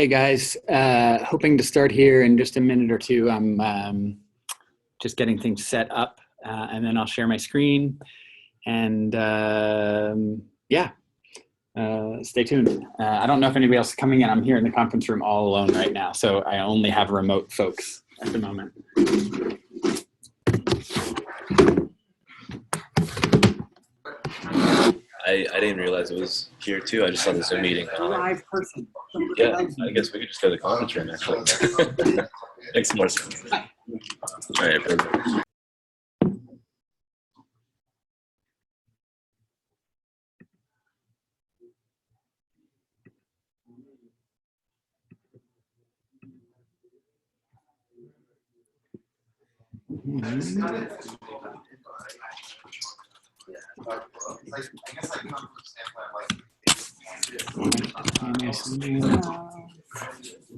Hey guys, hoping to start here in just a minute or two. I'm just getting things set up and then I'll share my screen and yeah, stay tuned. I don't know if anybody else is coming in. I'm here in the conference room all alone right now, so I only have remote folks at the moment. I didn't realize it was here too. I just saw the Zoom meeting. Live person. Yeah, I guess we could just go to the conference room actually. Makes more sense. All right, perfect.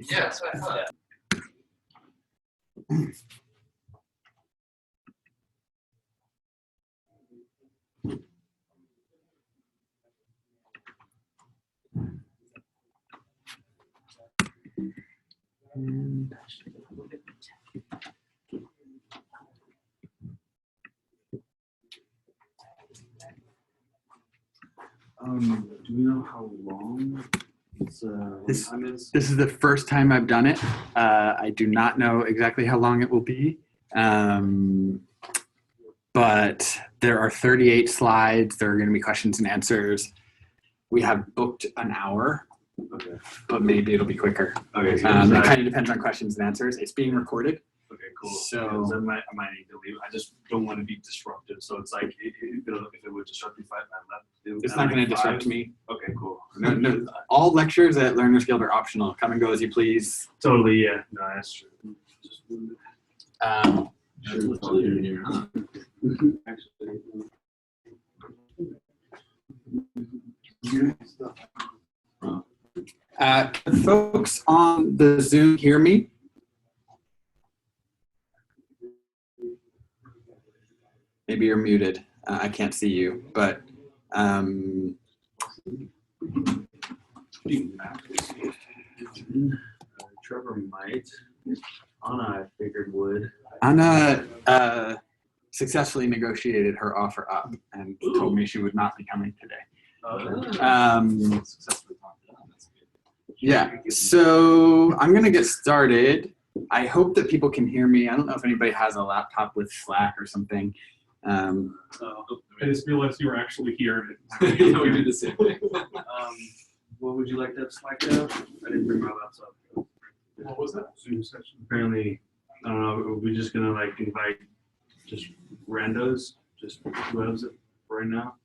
Yeah, that's what I thought. Do we know how long This time is? This is the first time I've done it. I do not know exactly how long it will be, but there are 38 slides. There are going to be questions and answers. We have booked an hour, Okay. but maybe it'll be quicker. Okay. It kind of depends on questions and answers. It's being recorded. Okay, cool. So- I might need to leave. I just don't want to be disruptive. So it's like if it would disrupt you if I left. It's not going to disrupt me. Okay, cool. No, all lectures at Learner's Guild are optional. Come and go as you please. Totally, yeah. No, that's true. Can folks on the Zoom hear me? Maybe you're muted. I can't see you, but Trevor might. Anna, I figured would. Anna successfully negotiated her offer up and told me she would not be coming today. Successfully talked to them. That's good. Yeah, so I'm going to get started. I hope that people can hear me. I don't know if anybody has a laptop with Slack or something. I just realized you were actually here. We did the same thing. What would you like to have Slack out? I didn't bring my laptop. What was that? Zoom session. Apparently, I don't know. Are we just gonna like invite just randos, just whoever's it right now?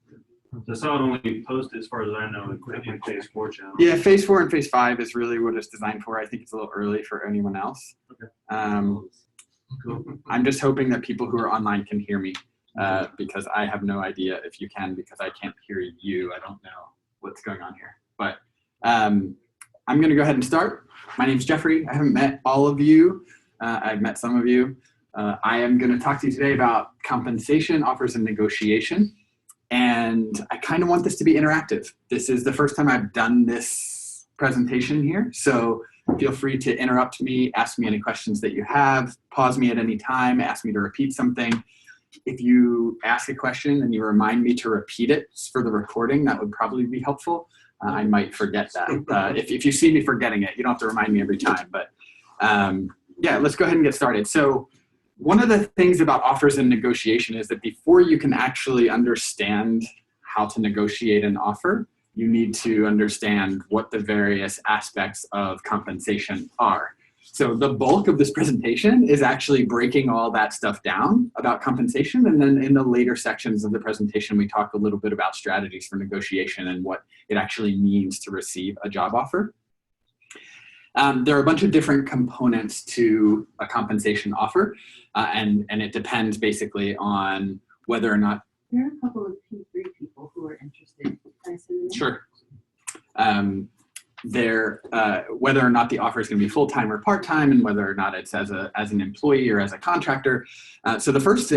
I saw it only posted, as far as I know, in Phase 4 channel. Yeah, Phase 4 and Phase 5 is really what it's designed for. I think it's a little early for anyone else. Okay. Cool. I'm just hoping that people who are online can hear me because I have no idea if you can because I can't hear you. I don't know what's going on here. But I'm going to go ahead and start. My name's Jeffrey. I haven't met all of you. I've met some of you. I am going to talk to you today about compensation, offers, and negotiation. And I kind of want this to be interactive. This is the first time I've done this presentation here. So feel free to interrupt me, ask me any questions that you have, pause me at any time, ask me to repeat something. If you ask a question and you remind me to repeat it for the recording, that would probably be helpful. I might forget that. If you see me forgetting it, you don't have to remind me every time. But yeah, let's go ahead and get started. So one of the things about offers and negotiation is that before you can actually understand how to negotiate an offer, you need to understand what the various aspects of compensation are. So the bulk of this presentation is actually breaking all that stuff down about compensation. And then in the later sections of the presentation, we talk a little bit about strategies for negotiation and what it actually means to receive a job offer. There are a bunch of different components to a compensation offer, and it depends basically on whether or not. There are a couple of P3 people who are interested. Sure. Whether or not the offer is going to be full-time or part-time, and whether or not it's as an employee or as a contractor. So the first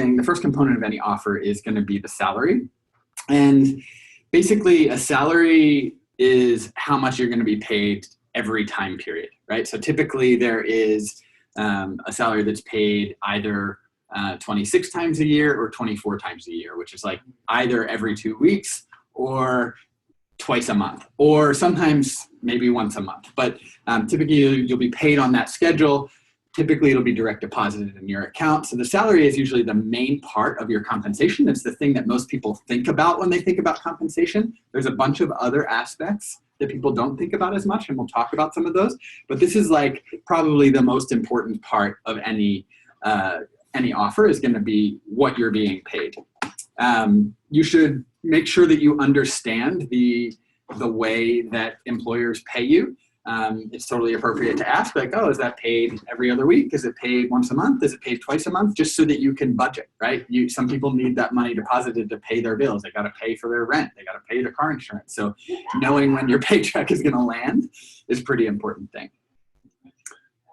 component of any offer is going to be the salary. And basically a salary is how much you're going to be paid every time period, right? So typically there is a salary that's paid either 26 times a year or 24 times a year, which is like either every 2 weeks or twice a month, or sometimes maybe once a month. But typically you'll be paid on that schedule. Typically it'll be direct deposited in your account. So the salary is usually the main part of your compensation. It's the thing that most people think about when they think about compensation. There's a bunch of other aspects that people don't think about as much, and we'll talk about some of those. But this is like probably the most important part of any offer is going to be what you're being paid. You should make sure that you understand the way that employers pay you. It's totally appropriate to ask, like, oh, is that paid every other week? Is it paid once a month? Is it paid twice a month? Just so that you can budget, right? Some people need that money deposited to pay their bills. They got to pay for their rent. They got to pay their car insurance. So knowing when your paycheck is going to land is a pretty important thing.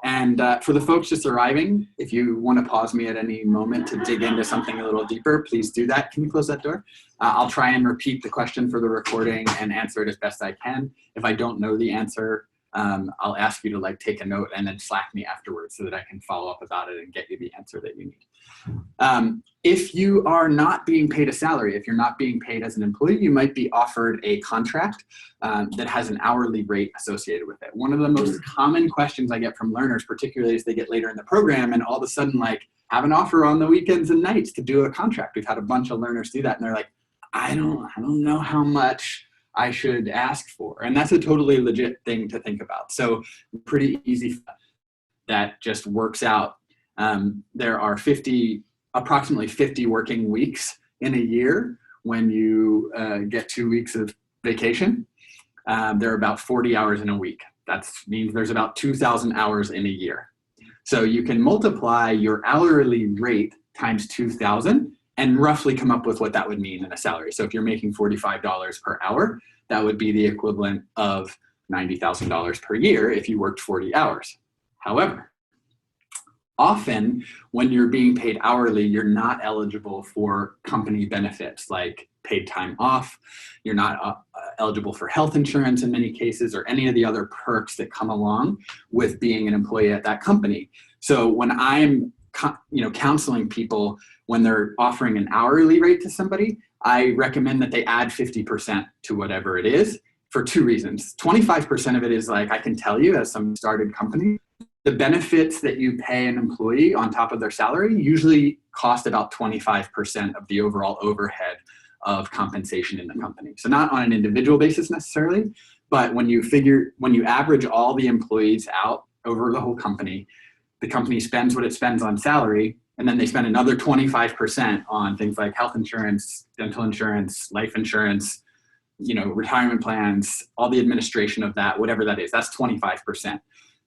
And for the folks just arriving, if you want to pause me at any moment to dig into something a little deeper, please do that. Can you close that door? I'll try and repeat the question for the recording and answer it as best I can. If I don't know the answer, I'll ask you to like take a note and then Slack me afterwards so that I can follow up about it and get you the answer that you need. If you are not being paid a salary, if you're not being paid as an employee, you might be offered a contract that has an hourly rate associated with it. One of the most common questions I get from learners, particularly as they get later in the program and all of a sudden like have an offer on the weekends and nights to do a contract. We've had a bunch of learners do that and they're like, I don't know how much I should ask for. And that's a totally legit thing to think about. So pretty easy. That just works out. There are approximately 50 working weeks in a year when you get 2 weeks of vacation. There are about 40 hours in a week. That means there's about 2,000 hours in a year. So you can multiply your hourly rate times 2,000 and roughly come up with what that would mean in a salary. So if you're making $45 per hour, that would be the equivalent of $90,000 per year if you worked 40 hours. However, often when you're being paid hourly, you're not eligible for company benefits like paid time off. You're not eligible for health insurance in many cases or any of the other perks that come along with being an employee at that company. So when I'm counseling people when they're offering an hourly rate to somebody, I recommend that they add 50% to whatever it is for two reasons. 25% of it is like, I can tell you as some started company, the benefits that you pay an employee on top of their salary usually cost about 25% of the overall overhead of compensation in the company. So not on an individual basis necessarily, but when you average all the employees out over the whole company, the company spends what it spends on salary, and then they spend another 25% on things like health insurance, dental insurance, life insurance, retirement plans, all the administration of that, whatever that is, that's 25%.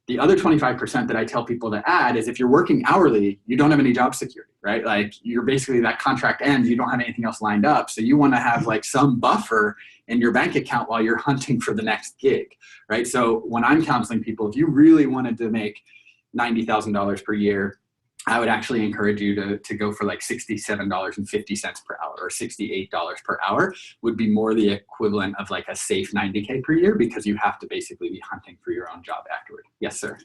The other 25% that I tell people to add is if you're working hourly, you don't have any job security, right? Like you're basically, that contract ends, you don't have anything else lined up. So you want to have like some buffer in your bank account while you're hunting for the next gig, right? So when I'm counseling people, if you really wanted to make $90,000 per year, I would actually encourage you to go for like $67.50 per hour or $68 per hour would be more the equivalent of like a safe 90K per year because you have to basically be hunting for your own job afterward. Yes, sir.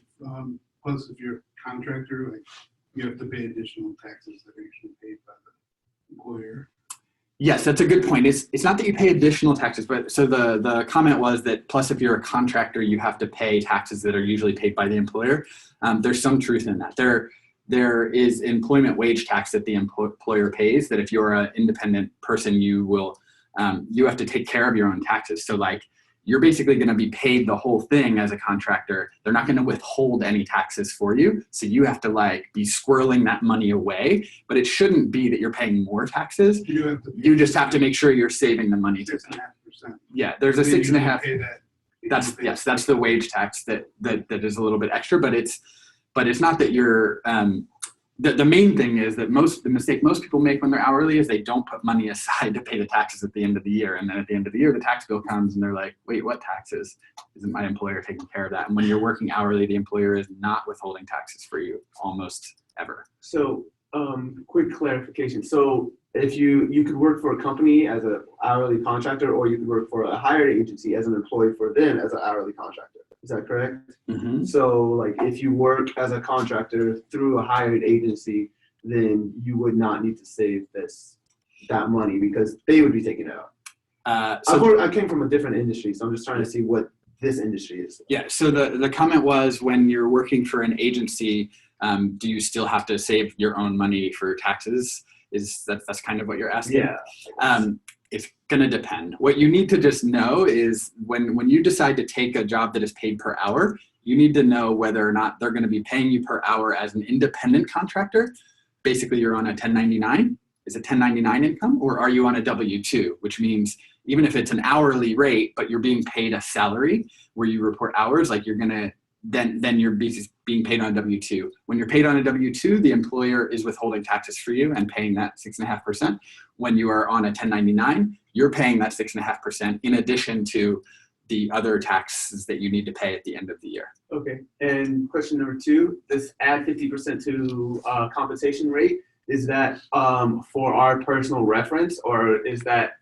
Plus, if you're a contractor, like you have to pay additional taxes that are usually paid by the employer. Yes, that's a good point. It's not that you pay additional taxes, but so the comment was that plus if you're a contractor, you have to pay taxes that are usually paid by the employer. There's some truth in that. There is employment wage tax that the employer pays that if you're an independent person, you have to take care of your own taxes. So like you're basically going to be paid the whole thing as a contractor. They're not going to withhold any taxes for you. So you have to like be squirreling that money away, but it shouldn't be that you're paying more taxes. You just have to make sure you're saving the money. 6.5%. Yeah, there's a 6.5. That's the wage tax that is a little bit extra, but it's not that you're, the main thing is that the mistake most people make when they're hourly is they don't put money aside to pay the taxes at the end of the year. And then at the end of the year, the tax bill comes and they're like, wait, what taxes? Isn't my employer taking care of that? And when you're working hourly, the employer is not withholding taxes for you almost ever. So quick clarification. So if you could work for a company as an hourly contractor, or you could work for a hired agency as an employee for them as an hourly contractor. Is that correct? Mm-hmm. So like if you work as a contractor through a hired agency, then you would not need to save that money because they would be taking it out. I came from a different industry, so I'm just trying to see what this industry is. Yeah, so the comment was when you're working for an agency, do you still have to save your own money for taxes? That's kind of what you're asking? Yeah. It's gonna depend. What you need to just know is when you decide to take a job that is paid per hour, you need to know whether or not they're gonna be paying you per hour as an independent contractor. Basically, you're on a 1099. Is it 1099 income, or are you on a W-2, which means even if it's an hourly rate, but you're being paid a salary where you report hours, like you're gonna, then you're being paid on a W-2. When you're paid on a W-2, the employer is withholding taxes for you and paying that 6.5%. When you are on a 1099, you're paying that 6.5% in addition to the other taxes that you need to pay at the end of the year. Okay. And question number 2, this add 50% to compensation rate, is that for our personal reference, or is that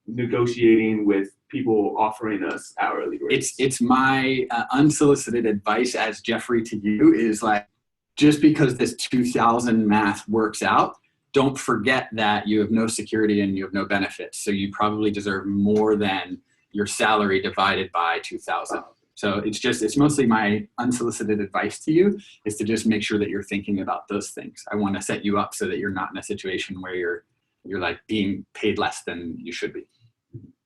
negotiating with people offering us hourly rates? It's my unsolicited advice as Jeffrey to you is like, just because this 2000 math works out, don't forget that you have no security and you have no benefits. So you probably deserve more than your salary divided by 2000. So it's mostly my unsolicited advice to you is to just make sure that you're thinking about those things. I want to set you up so that you're not in a situation where you're like being paid less than you should be.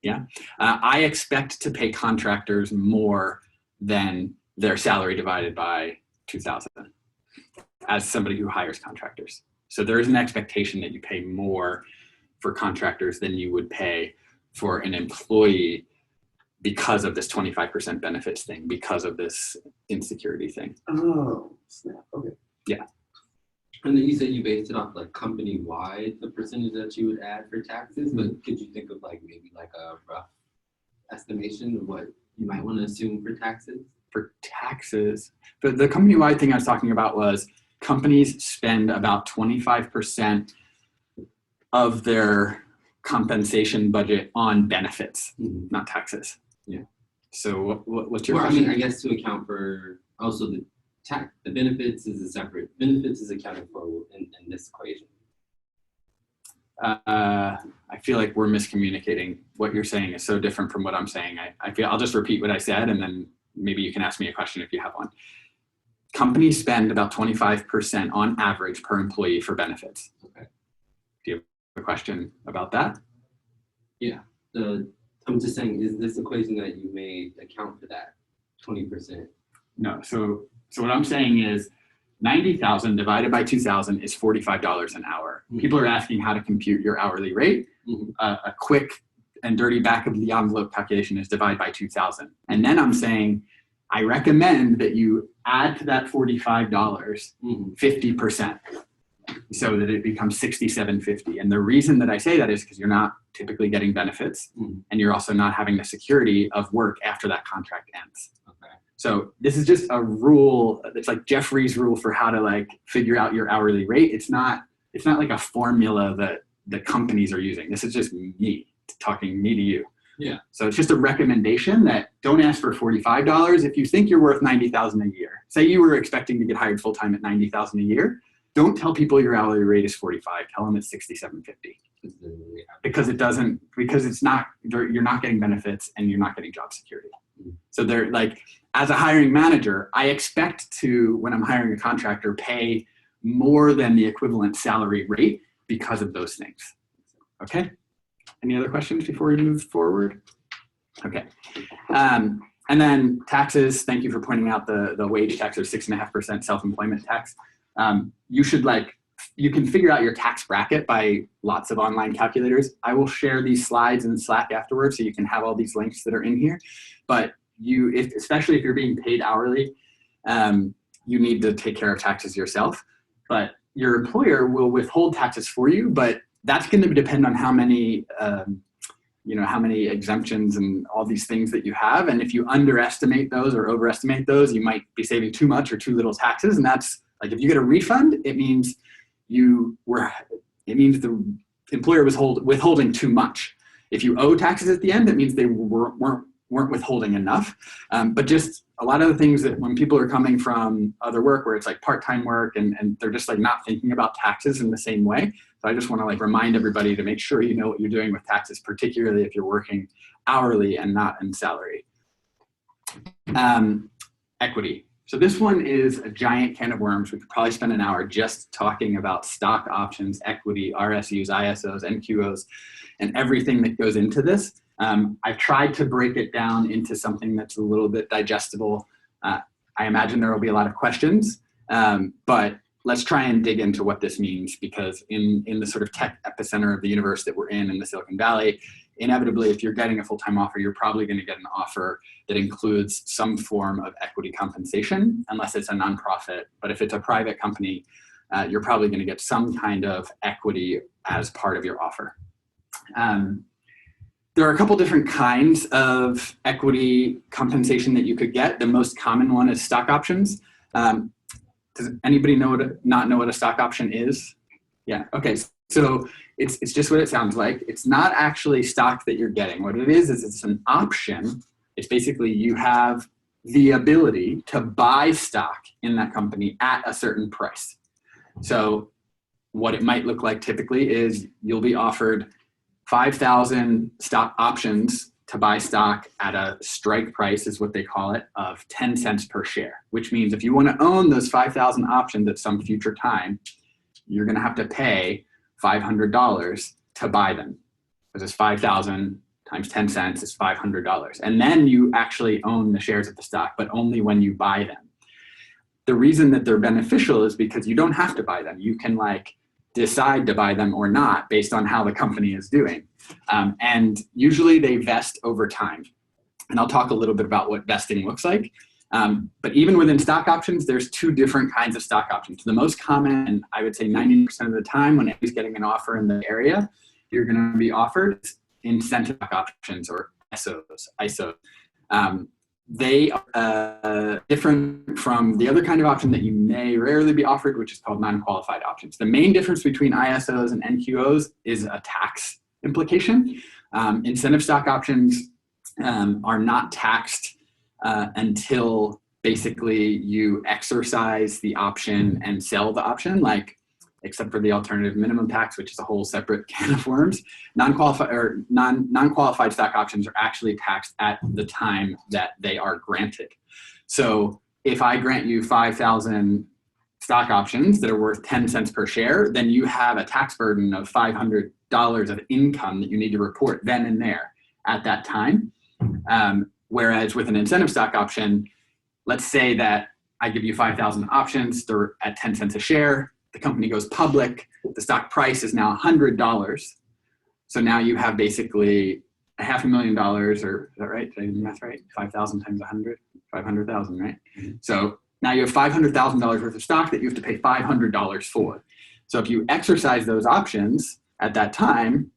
Yeah. I expect to pay contractors more than their salary divided by 2000 as somebody who hires contractors. So there is an expectation that you pay more for contractors than you would pay for an employee because of this 25% benefits thing, because of this insecurity thing. Oh, snap. Okay. Yeah. And then you said you based it off like company-wide, the percentage that you would add for taxes, but could you think of like maybe like a rough estimation of what you might want to assume for taxes? For taxes, but the company-wide thing I was talking about was companies spend about 25% of their compensation budget on benefits, not taxes. Yeah. So what's your question? I mean, I guess to account for also the benefits is a separate, benefits is accounted for in this equation. I feel like we're miscommunicating. What you're saying is so different from what I'm saying. I feel I'll just repeat what I said and then maybe you can ask me a question if you have one. Companies spend about 25% on average per employee for benefits. Okay. Do you have a question about that? Yeah. I'm just saying, is this equation that you made account for that 20%? No. So what I'm saying is 90,000 divided by 2,000 is $45 an hour. Mm-hmm. People are asking how to compute your hourly rate. Mm-hmm. A quick and dirty back of the envelope calculation is divide by 2,000. And then I'm saying, I recommend that you add to that $45 50% so that it becomes $67.50. And the reason that I say that is because you're not typically getting benefits and you're also not having the security of work after that contract ends. Okay. So this is just a rule. It's like Jeffrey's rule for how to like figure out your hourly rate. It's not like a formula that the companies are using. This is just me talking me to you. Yeah. So it's just a recommendation that don't ask for $45 if you think you're worth $90,000 a year. Say you were expecting to get hired full time at $90,000 a year. Don't tell people your hourly rate is $45. Tell them it's $67.50. Because it's not. You're not getting benefits and you're not getting job security. So they're like, as a hiring manager, I expect to, when I'm hiring a contractor, pay more than the equivalent salary rate because of those things. Okay. Any other questions before we move forward? Okay. And then taxes, thank you for pointing out the wage tax or 6.5% self-employment tax. You can figure out your tax bracket by lots of online calculators. I will share these slides in Slack afterwards so you can have all these links that are in here. But especially if you're being paid hourly, you need to take care of taxes yourself. But your employer will withhold taxes for you, but that's going to depend on how many exemptions and all these things that you have. And if you underestimate those or overestimate those, you might be saving too much or too little taxes. And that's like, if you get a refund, it means the employer was withholding too much. If you owe taxes at the end, it means they weren't weren't withholding enough. But just a lot of the things that when people are coming from other work where it's like part-time work and they're just like not thinking about taxes in the same way. So I just want to like remind everybody to make sure you know what you're doing with taxes, particularly if you're working hourly and not in salary. Equity. So this one is a giant can of worms. We could probably spend an hour just talking about stock options, equity, RSUs, ISOs, NQOs, and everything that goes into this. I've tried to break it down into something that's a little bit digestible. I imagine there will be a lot of questions, but let's try and dig into what this means, because in the sort of tech epicenter of the universe that we're in the Silicon Valley, inevitably, if you're getting a full-time offer, you're probably going to get an offer that includes some form of equity compensation, unless it's a nonprofit. But if it's a private company, you're probably going to get some kind of equity as part of your offer. There are a couple different kinds of equity compensation that you could get. The most common one is stock options. Does anybody not know what a stock option is? Yeah, okay. So it's just what it sounds like. It's not actually stock that you're getting. What it is it's an option. It's basically you have the ability to buy stock in that company at a certain price. So what it might look like typically is you'll be offered 5,000 stock options to buy stock at a strike price, is what they call it, of 10 cents per share, which means if you want to own those 5,000 options at some future time, you're going to have to pay $500 to buy them, because it's 5,000 times 10 cents is $500. And then you actually own the shares of the stock, but only when you buy them. The reason that they're beneficial is because you don't have to buy them. You can like decide to buy them or not based on how the company is doing. And usually they vest over time. And I'll talk a little bit about what vesting looks like. But even within stock options, there's two different kinds of stock options. The most common, and I would say 90% of the time when anybody's getting an offer in the area, you're going to be offered incentive stock options, or ISOs. They are different from the other kind of option that you may rarely be offered, which is called non-qualified options. The main difference between ISOs and NQOs is a tax implication. Incentive stock options are not taxed until basically you exercise the option and sell the option, like except for the alternative minimum tax, which is a whole separate can of worms. Non-qualified stock options are actually taxed at the time that they are granted. So if I grant you 5,000 stock options that are worth 10 cents per share, then you have a tax burden of $500 of income that you need to report then and there at that time. Whereas with an incentive stock option, let's say that I give you 5,000 options, they're at 10 cents a share, the company goes public, the stock price is now $100. So now you have basically $500,000, or is that right? Did I do the math right? 5,000 times 100, 500,000, right? Mm-hmm. So now you have $500,000 worth of stock that you have to pay $500 for. So if you exercise those options at that time,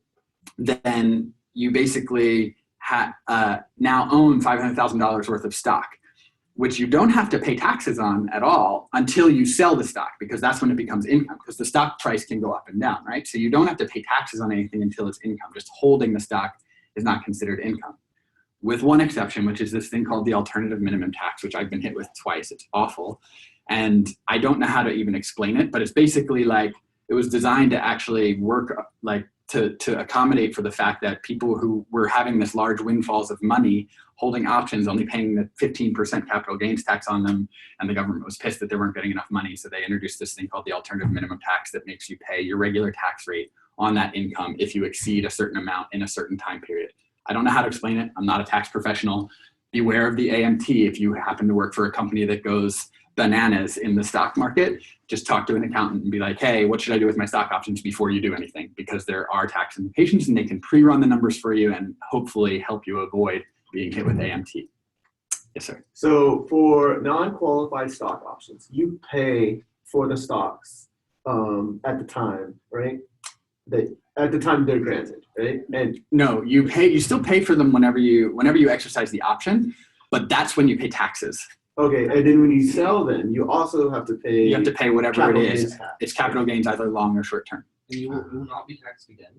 then you basically now own $500,000 worth of stock, which you don't have to pay taxes on at all until you sell the stock, because that's when it becomes income, because the stock price can go up and down, right? So you don't have to pay taxes on anything until it's income. Just holding the stock is not considered income, with one exception, which is this thing called the alternative minimum tax, which I've been hit with twice. It's awful. And I don't know how to even explain it, but it's basically like it was designed to actually work like to accommodate for the fact that people who were having this large windfalls of money holding options, only paying the 15% capital gains tax on them, and the government was pissed that they weren't getting enough money, so they introduced this thing called the alternative minimum tax that makes you pay your regular tax rate on that income if you exceed a certain amount in a certain time period. I don't know how to explain it. I'm not a tax professional. Beware of the AMT if you happen to work for a company that goes bananas in the stock market. Just talk to an accountant and be like, hey, what should I do with my stock options before you do anything? Because there are tax implications and they can pre-run the numbers for you and hopefully help you avoid being hit with AMT. Yes, sir. So for non-qualified stock options, you pay for the stocks at the time, right? At the time they're granted, right? And no, you still pay for them whenever you exercise the option, but that's when you pay taxes. Okay, and then when you sell them, you also have to pay. You have to pay whatever it is. It's capital gains, either long or short term. And you will not be taxed again.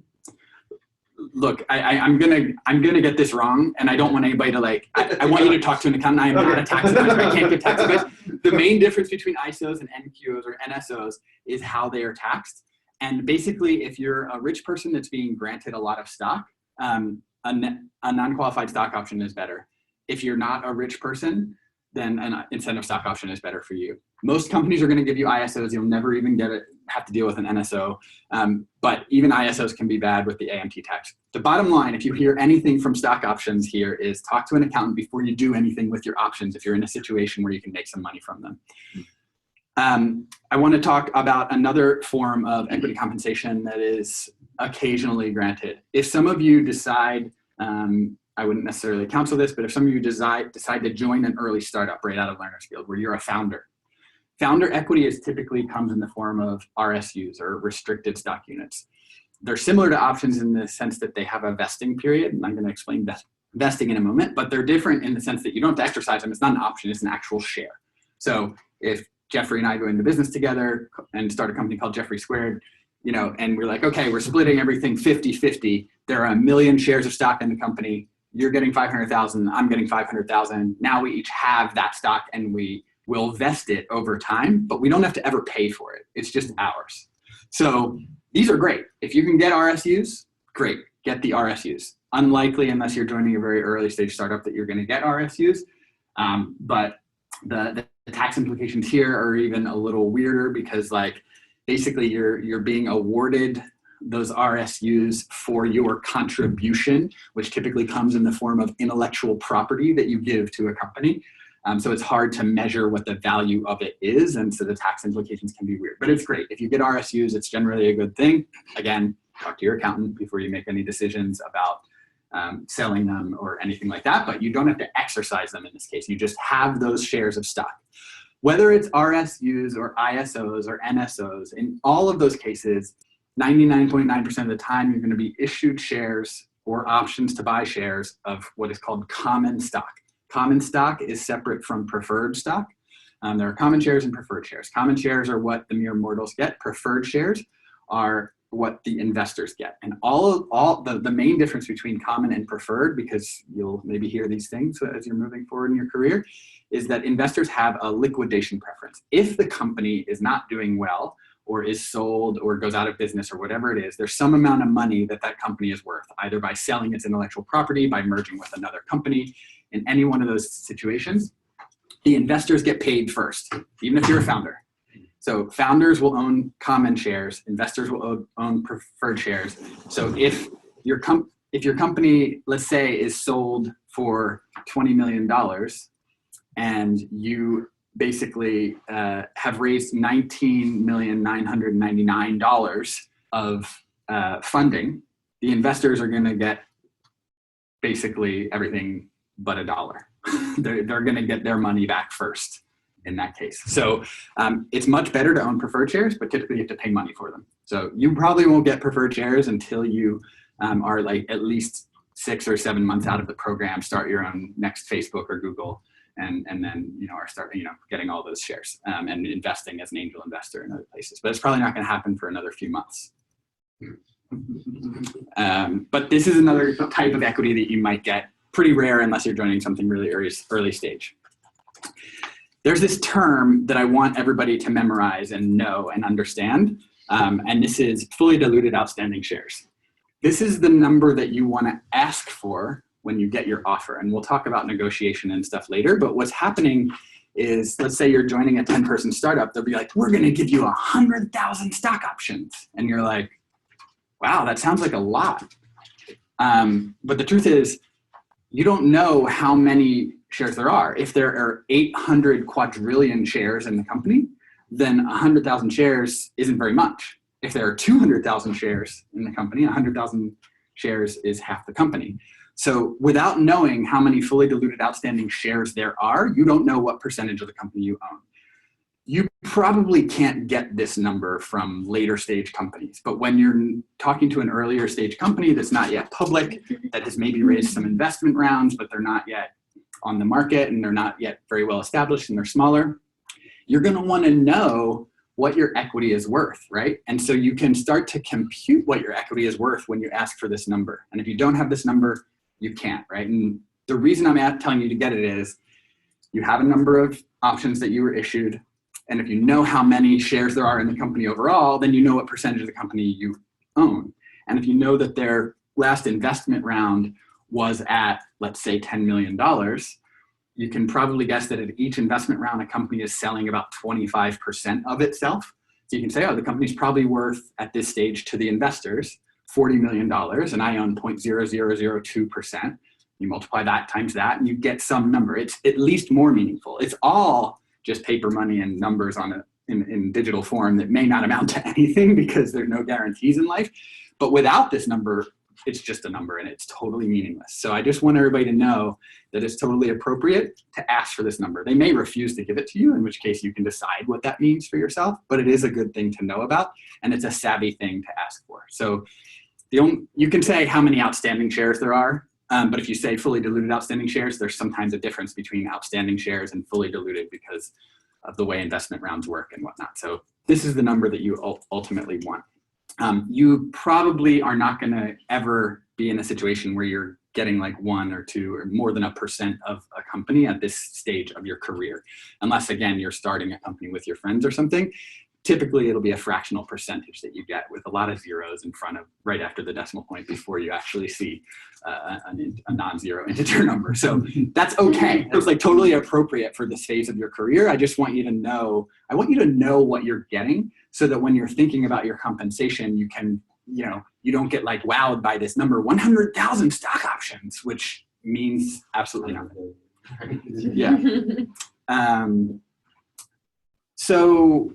look, I'm gonna get this wrong, and I don't want anybody to like. I want you to talk to an accountant. I am not a tax advisor. I can't give tax advice. The main difference between ISOs and NQOs or NSOs is how they are taxed. And basically, if you're a rich person that's being granted a lot of stock, a non-qualified stock option is better. If you're not a rich person, then an incentive stock option is better for you. Most companies are going to give you ISOs. You'll never even have to deal with an NSO. But even ISOs can be bad with the AMT tax. The bottom line, if you hear anything from stock options here, is talk to an accountant before you do anything with your options if you're in a situation where you can make some money from them. I want to talk about another form of equity compensation that is occasionally granted. If some of you decide, I wouldn't necessarily counsel this, but if some of you decide to join an early startup right out of Learner's Guild where you're a founder, founder equity typically comes in the form of RSUs or restricted stock units. They're similar to options in the sense that they have a vesting period, and I'm going to explain vesting in a moment, but they're different in the sense that you don't have to exercise them. It's not an option, it's an actual share. So if Jeffrey and I go into business together and start a company called Jeffrey Squared, and we're like, okay, we're splitting everything 50-50. There are 1 million shares of stock in the company. You're getting 500,000, I'm getting 500,000. Now we each have that stock and we will vest it over time, but we don't have to ever pay for it. It's just ours. So these are great. If you can get RSUs, great, get the RSUs. Unlikely unless you're joining a very early stage startup that you're gonna get RSUs. But the tax implications here are even a little weirder because basically you're being awarded those RSUs for your contribution, which typically comes in the form of intellectual property that you give to a company. So it's hard to measure what the value of it is. And so the tax implications can be weird, but it's great. If you get RSUs, it's generally a good thing. Again, talk to your accountant before you make any decisions about selling them or anything like that, but you don't have to exercise them in this case. You just have those shares of stock. Whether it's RSUs or ISOs or NSOs, in all of those cases, 99.9% of the time, you're going to be issued shares or options to buy shares of what is called common stock. Common stock is separate from preferred stock. There are common shares and preferred shares. Common shares are what the mere mortals get. Preferred shares are what the investors get. And the main difference between common and preferred, because you'll maybe hear these things as you're moving forward in your career, is that investors have a liquidation preference. If the company is not doing well, or is sold or goes out of business or whatever it is, there's some amount of money that company is worth, either by selling its intellectual property, by merging with another company. In any one of those situations, the investors get paid first, even if you're a founder. So founders will own common shares, investors will own preferred shares. So if your company, let's say, is sold for $20 million and you basically have raised $19,999,000 of funding, the investors are going to get basically everything but $1. They're going to get their money back first in that case. So it's much better to own preferred shares, but typically you have to pay money for them. So you probably won't get preferred shares until you are at least 6 or 7 months out of the program, start your own next Facebook or Google, and then are starting getting all those shares and investing as an angel investor in other places. But it's probably not going to happen for another few months. But this is another type of equity that you might get. Pretty rare unless you're joining something really early stage. There's this term that I want everybody to memorize and know and understand, and this is fully diluted outstanding shares. This is the number that you want to ask for when you get your offer. And we'll talk about negotiation and stuff later, but what's happening is, let's say you're joining a 10-person startup, they'll be like, we're going to give you 100,000 stock options. And you're like, wow, that sounds like a lot. But the truth is, you don't know how many shares there are. If there are 800 quadrillion shares in the company, then 100,000 shares isn't very much. If there are 200,000 shares in the company, 100,000 shares is half the company. So without knowing how many fully diluted outstanding shares there are, you don't know what percentage of the company you own. You probably can't get this number from later stage companies, but when you're talking to an earlier stage company that's not yet public, that has maybe raised some investment rounds, but they're not yet on the market and they're not yet very well established and they're smaller, you're going to want to know what your equity is worth, right? And so you can start to compute what your equity is worth when you ask for this number. And if you don't have this number, you can't, right? And the reason I'm telling you to get it is you have a number of options that you were issued. And if you know how many shares there are in the company overall, then you know what percentage of the company you own. And if you know that their last investment round was at, let's say, $10 million, you can probably guess that at each investment round, a company is selling about 25% of itself. So you can say, oh, the company's probably worth at this stage to the investors $40 million, and I own 0.0002%. You multiply that times that, and you get some number. It's at least more meaningful. It's all just paper money and numbers on in digital form that may not amount to anything because there are no guarantees in life. But without this number, it's just a number and it's totally meaningless. So I just want everybody to know that it's totally appropriate to ask for this number. They may refuse to give it to you, in which case you can decide what that means for yourself, but it is a good thing to know about, and it's a savvy thing to ask for. So you can say how many outstanding shares there are, but if you say fully diluted outstanding shares, there's sometimes a difference between outstanding shares and fully diluted because of the way investment rounds work and whatnot. So this is the number that you ultimately want. You probably are not going to ever be in a situation where you're getting like 1 or 2 or more than a % of a company at this stage of your career. Unless, again, you're starting a company with your friends or something. Typically, it'll be a fractional percentage that you get with a lot of zeros in front of right after the decimal point before you actually see a non-zero integer number. So that's okay. It's like totally appropriate for this phase of your career. I just want you to know, what you're getting so that when you're thinking about your compensation, you can, you don't get like wowed by this number, 100,000 stock options, which means absolutely nothing. Yeah. So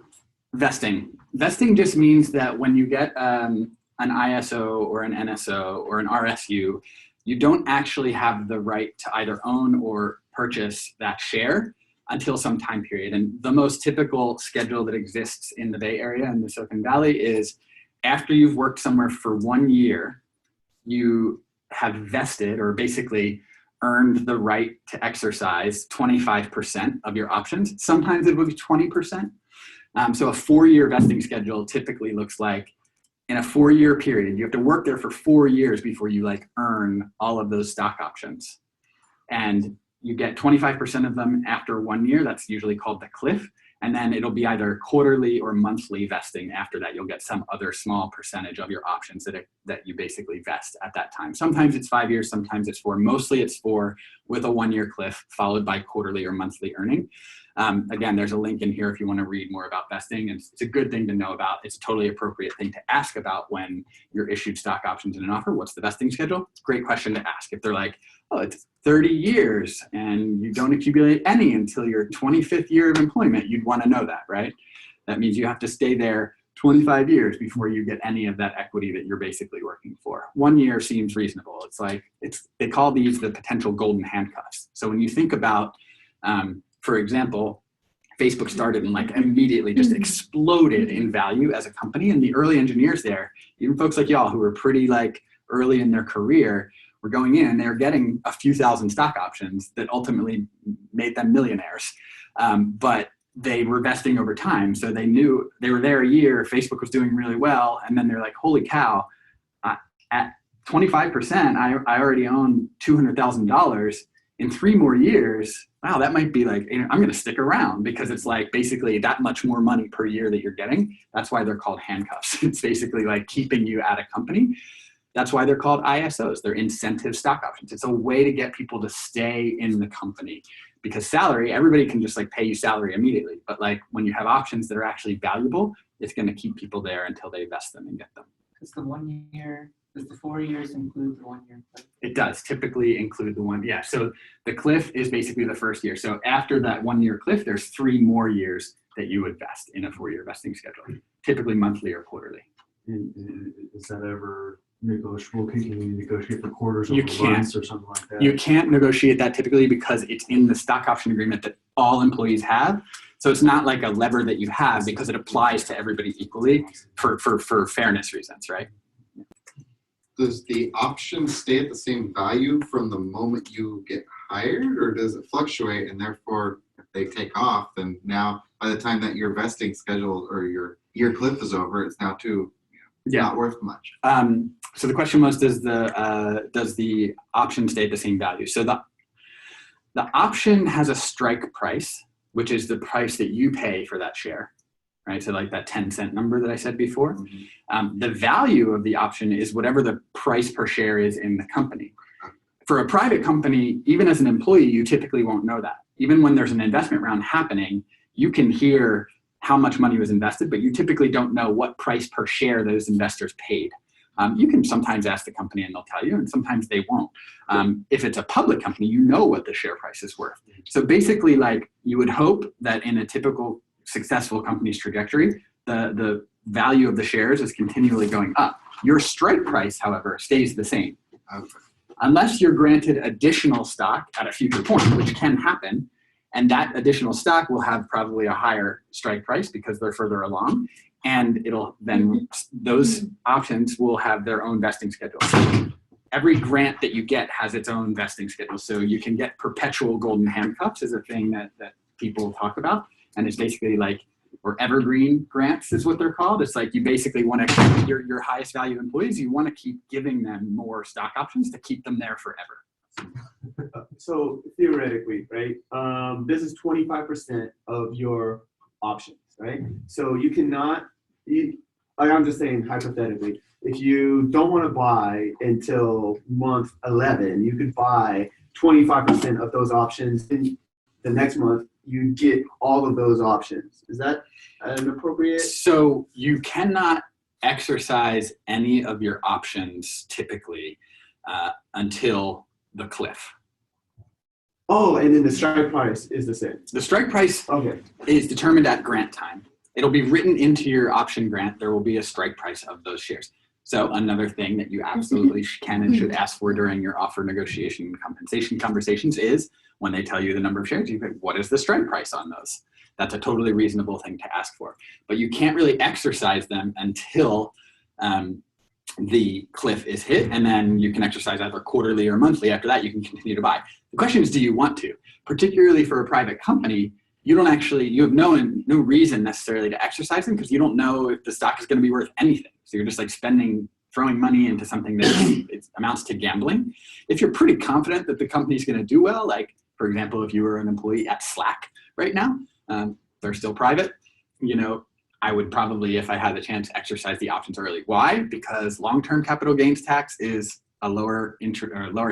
vesting. Vesting just means that when you get an ISO or an NSO or an RSU, you don't actually have the right to either own or purchase that share until some time period. And the most typical schedule that exists in the Bay Area and the Silicon Valley is after you've worked somewhere for 1 year, you have vested or basically earned the right to exercise 25% of your options. Sometimes it will be 20%. So a 4-year vesting schedule typically looks like in a 4-year period, you have to work there for 4 years before you like earn all of those stock options. And you get 25% of them after 1 year. That's usually called the cliff. And then it'll be either quarterly or monthly vesting. After that, you'll get some other small percentage of your options that you basically vest at that time. Sometimes it's 5 years, sometimes it's 4. Mostly it's 4 with a 1-year cliff followed by quarterly or monthly earning. Again, there's a link in here if you want to read more about vesting. And it's a good thing to know about. It's a totally appropriate thing to ask about when you're issued stock options in an offer. What's the vesting schedule? Great question to ask. If they're like, oh, it's 30 years and you don't accumulate any until your 25th year of employment, you'd want to know that, right? That means you have to stay there 25 years before you get any of that equity that you're basically working for. 1 year seems reasonable. It's like, they call these the potential golden handcuffs. So when you think about, for example, Facebook started and like immediately just exploded in value as a company. And the early engineers there, even folks like y'all who were pretty like early in their career, were going in and they were getting a few thousand stock options that ultimately made them millionaires. But they were vesting over time. So they knew they were there a year, Facebook was doing really well. And then they're like, holy cow, at 25%, I already own $200,000 in 3 more years. Wow, that might be like, I'm going to stick around because it's like basically that much more money per year that you're getting. That's why they're called handcuffs. It's basically like keeping you at a company. That's why they're called ISOs. They're incentive stock options. It's a way to get people to stay in the company because salary, everybody can just like pay you salary immediately. But like when you have options that are actually valuable, it's going to keep people there until they vest them and get them. Does the 4 years include the 1 year cliff? It does typically include the 1. Yeah. So the cliff is basically the first year. So after that 1 year cliff, there's 3 more years that you would vest in a 4-year vesting schedule, typically monthly or quarterly. Is that ever negotiable? Can you negotiate for quarters or You months or something like that? You can't negotiate that typically because it's in the stock option agreement that all employees have. So it's not like a lever that you have because it applies to everybody equally for fairness reasons, right? Does the option stay at the same value from the moment you get hired, or does it fluctuate and therefore if they take off, then now by the time that your vesting schedule or your year cliff is over, it's now not worth much. So the question was, does the option stay at the same value? So the option has a strike price, which is the price that you pay for that share, right? So like that 10-cent number that I said before. The value of the option is whatever the price per share is in the company. For a private company, even as an employee, you typically won't know that. Even when there's an investment round happening, you can hear how much money was invested, but you typically don't know what price per share those investors paid. You can sometimes ask the company and they'll tell you, and sometimes they won't. If it's a public company, you know what the share price is worth. So basically, like, you would hope that in a typical successful company's trajectory, the value of the shares is continually going up. Your strike price, however, stays the same. Unless you're granted additional stock at a future point, which can happen, and that additional stock will have probably a higher strike price because they're further along, and it'll then, those options will have their own vesting schedule. So every grant that you get has its own vesting schedule. So you can get perpetual golden handcuffs is a thing that people talk about, and it's basically like, or evergreen grants is what they're called. It's like you basically want to keep your highest value employees, you want to keep giving them more stock options to keep them there forever. So theoretically, right, this is 25% of your options, right? So you cannot, I'm just saying hypothetically, if you don't want to buy until month 11, you could buy 25% of those options. In the next month, you get all of those options. Is that an appropriate? So you cannot exercise any of your options typically until the cliff. Oh, and then the strike price is the same. The strike price is determined at grant time. It'll be written into your option grant. There will be a strike price of those shares. So another thing that you absolutely can and should ask for during your offer negotiation and compensation conversations is when they tell you the number of shares, you think, what is the strike price on those? That's a totally reasonable thing to ask for. But you can't really exercise them until the cliff is hit, and then you can exercise either quarterly or monthly. After that, you can continue to buy. The question is, do you want to? Particularly for a private company, you have no reason necessarily to exercise them because you don't know if the stock is going to be worth anything. So you're just like throwing money into something that it amounts to gambling. If you're pretty confident that the company is going to do well, like for example, if you were an employee at Slack right now, they're still private, I would probably, if I had the chance, exercise the options early. Why? Because long-term capital gains tax is a lower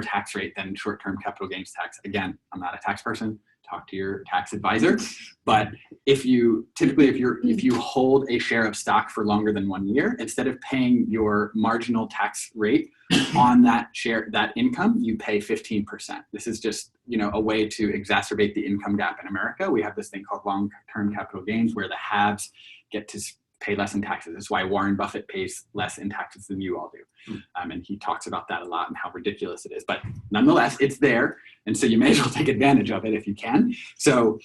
tax rate than short-term capital gains tax. Again, I'm not a tax person. Talk to your tax advisor. But if you hold a share of stock for longer than 1 year, instead of paying your marginal tax rate on that income, you pay 15%. This is just, a way to exacerbate the income gap in America. We have this thing called long-term capital gains where the haves get to pay less in taxes. That's why Warren Buffett pays less in taxes than you all do. And he talks about that a lot and how ridiculous it is. But nonetheless, it's there. And so you may as well take advantage of it if you can. So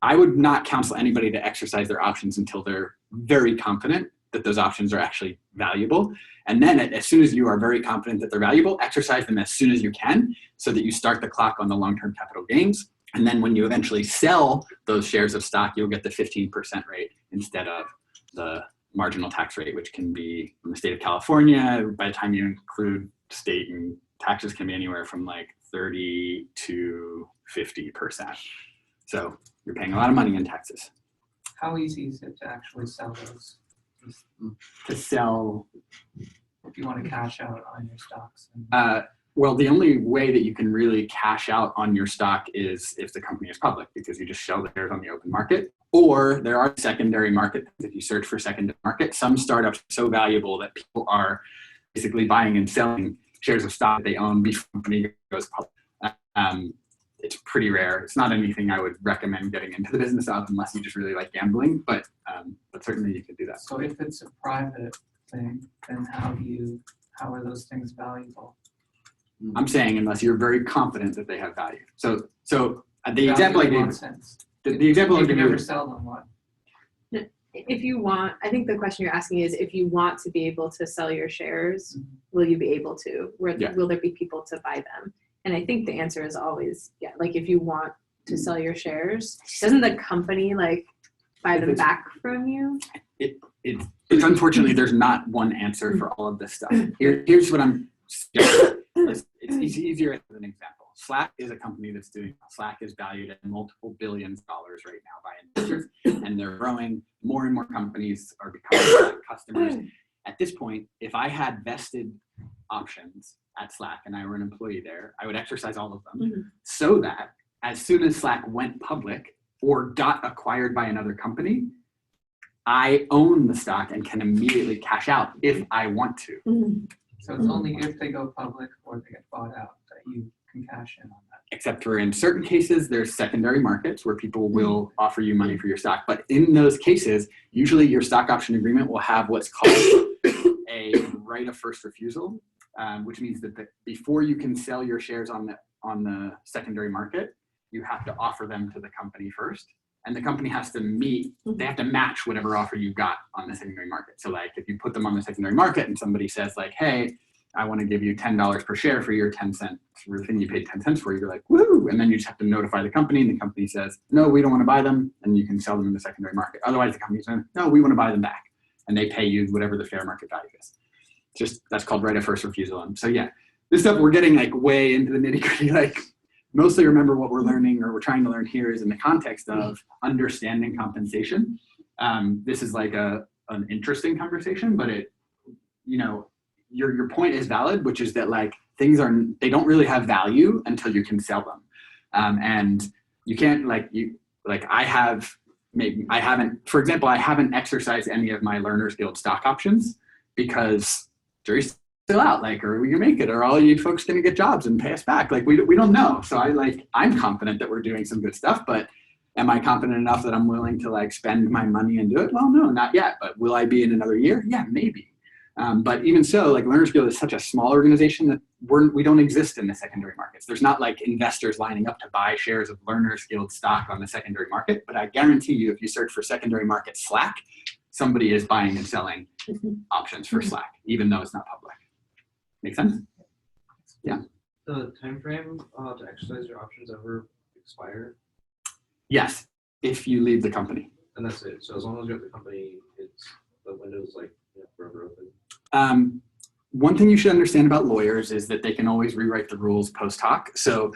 I would not counsel anybody to exercise their options until they're very confident that those options are actually valuable. And then as soon as you are very confident that they're valuable, exercise them as soon as you can so that you start the clock on the long-term capital gains. And then when you eventually sell those shares of stock, you'll get the 15% rate instead of the marginal tax rate, which can be in the state of California. By the time you include state and taxes, can be anywhere from like 30 to 50%. So you're paying a lot of money in taxes. How easy is it to actually sell those? To sell, if you want to cash out on your stocks? Well, the only way that you can really cash out on your stock is if the company is public, because you just sell the shares on the open market. Or there are secondary markets. If you search for secondary market, some startups are so valuable that people are basically buying and selling shares of stock that they own before the company goes public. It's pretty rare. It's not anything I would recommend getting into the business of unless you just really like gambling, but certainly you could do that. So if it's a private thing, then how are those things valuable? I'm saying unless you're very confident that they have value. So the Value example I in gave, what sense? the example I You can gave never you, sell them, what? If you want, I think the question you're asking is if you want to be able to sell your shares, will you be able to? Will there be people to buy them? And I think the answer is always, yeah. Like if you want to sell your shares, doesn't the company like buy them back from you? It's unfortunately there's not one answer for all of this stuff. Here's what I'm suggesting. It's easier as an example. Slack is a company that's doing well. Slack is valued at multiple billions of dollars right now by investors, and they're growing. More and more companies are becoming Slack customers. At this point, if I had vested options at Slack and I were an employee there, I would exercise all of them so that as soon as Slack went public or got acquired by another company, I own the stock and can immediately cash out if I want to. So it's only if they go public or they get bought out that you can cash in on that. Except for in certain cases, there's secondary markets where people will offer you money for your stock. But in those cases, usually your stock option agreement will have what's called a right of first refusal, which means that before you can sell your shares on the secondary market, you have to offer them to the company first. And the company has to they have to match whatever offer you got on the secondary market. So like if you put them on the secondary market and somebody says like, hey, I want to give you $10 per share for your 10 cents for the thing you paid 10 cents for, you're like, woo! And then you just have to notify the company and the company says, no, we don't want to buy them. And you can sell them in the secondary market. Otherwise the company says, no, we want to buy them back. And they pay you whatever the fair market value is. That's called right of first refusal. And so yeah, this stuff we're getting like way into the nitty gritty, like mostly remember what we're learning or we're trying to learn here is in the context of understanding compensation. This is like an interesting conversation, but your point is valid, which is that like they don't really have value until you can sell them. And you can't I haven't exercised any of my Learners Guild stock options because jury's still out, like, are we gonna make it? Are all you folks gonna get jobs and pay us back? Like, we don't know. So I'm confident that we're doing some good stuff, but am I confident enough that I'm willing to like spend my money and do it? Well, no, not yet, but will I be in another year? Yeah, maybe. But even so, like Learners Guild is such a small organization that we don't exist in the secondary markets. There's not like investors lining up to buy shares of Learners Guild stock on the secondary market, but I guarantee you, if you search for secondary market Slack, somebody is buying and selling options for Slack, even though it's not public. Make sense? Yeah. The time frame to exercise your options ever expire? Yes, if you leave the company. And that's it. So as long as you're at the company, the window's like forever open. One thing you should understand about lawyers is that they can always rewrite the rules post hoc. So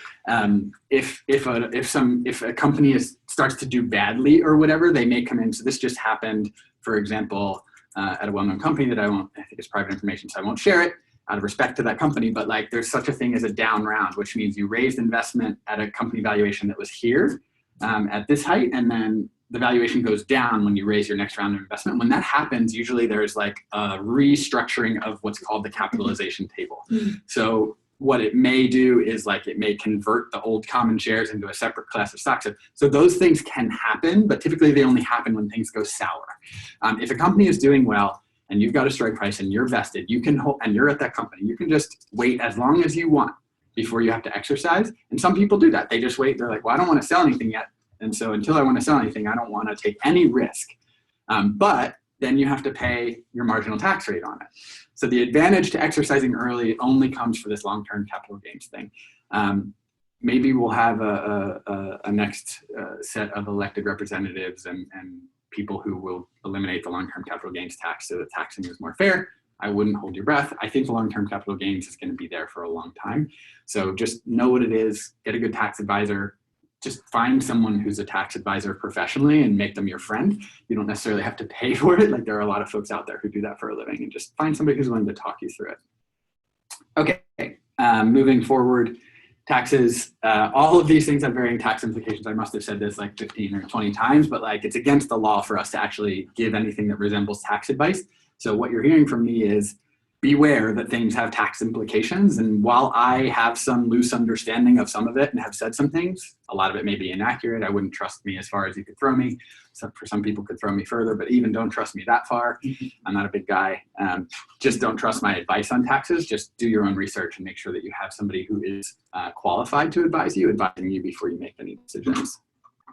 if a company starts to do badly or whatever, they may come in. So this just happened, for example, at a well-known company that I think it's private information, so I won't share it out of respect to that company. But like, there's such a thing as a down round, which means you raised investment at a company valuation that was here at this height, and then the valuation goes down when you raise your next round of investment. When that happens, usually there's like a restructuring of what's called the capitalization table. So what it may do is like it may convert the old common shares into a separate class of stocks. So those things can happen, but typically they only happen when things go sour. If a company is doing well and you've got a strike price and you're vested, you can hold, and you're at that company, you can just wait as long as you want before you have to exercise. And some people do that. They just wait. They're like, well, I don't want to sell anything yet. And so until I want to sell anything, I don't want to take any risk. But then you have to pay your marginal tax rate on it. So the advantage to exercising early only comes for this long-term capital gains thing. Maybe we'll have a next set of elected representatives and people who will eliminate the long-term capital gains tax so that taxing is more fair. I wouldn't hold your breath. I think the long-term capital gains is going to be there for a long time. So just know what it is, get a good tax advisor. Just find someone who's a tax advisor professionally and make them your friend. You don't necessarily have to pay for it. Like there are a lot of folks out there who do that for a living, and just find somebody who's willing to talk you through it. Okay, moving forward, taxes. All of these things have varying tax implications. I must have said this like 15 or 20 times, but like it's against the law for us to actually give anything that resembles tax advice. So what you're hearing from me is beware that things have tax implications. And while I have some loose understanding of some of it and have said some things, a lot of it may be inaccurate. I wouldn't trust me as far as you could throw me. So for some people could throw me further, but even don't trust me that far. I'm not a big guy. Just don't trust my advice on taxes. Just do your own research and make sure that you have somebody who is qualified to advise you, advising you before you make any decisions.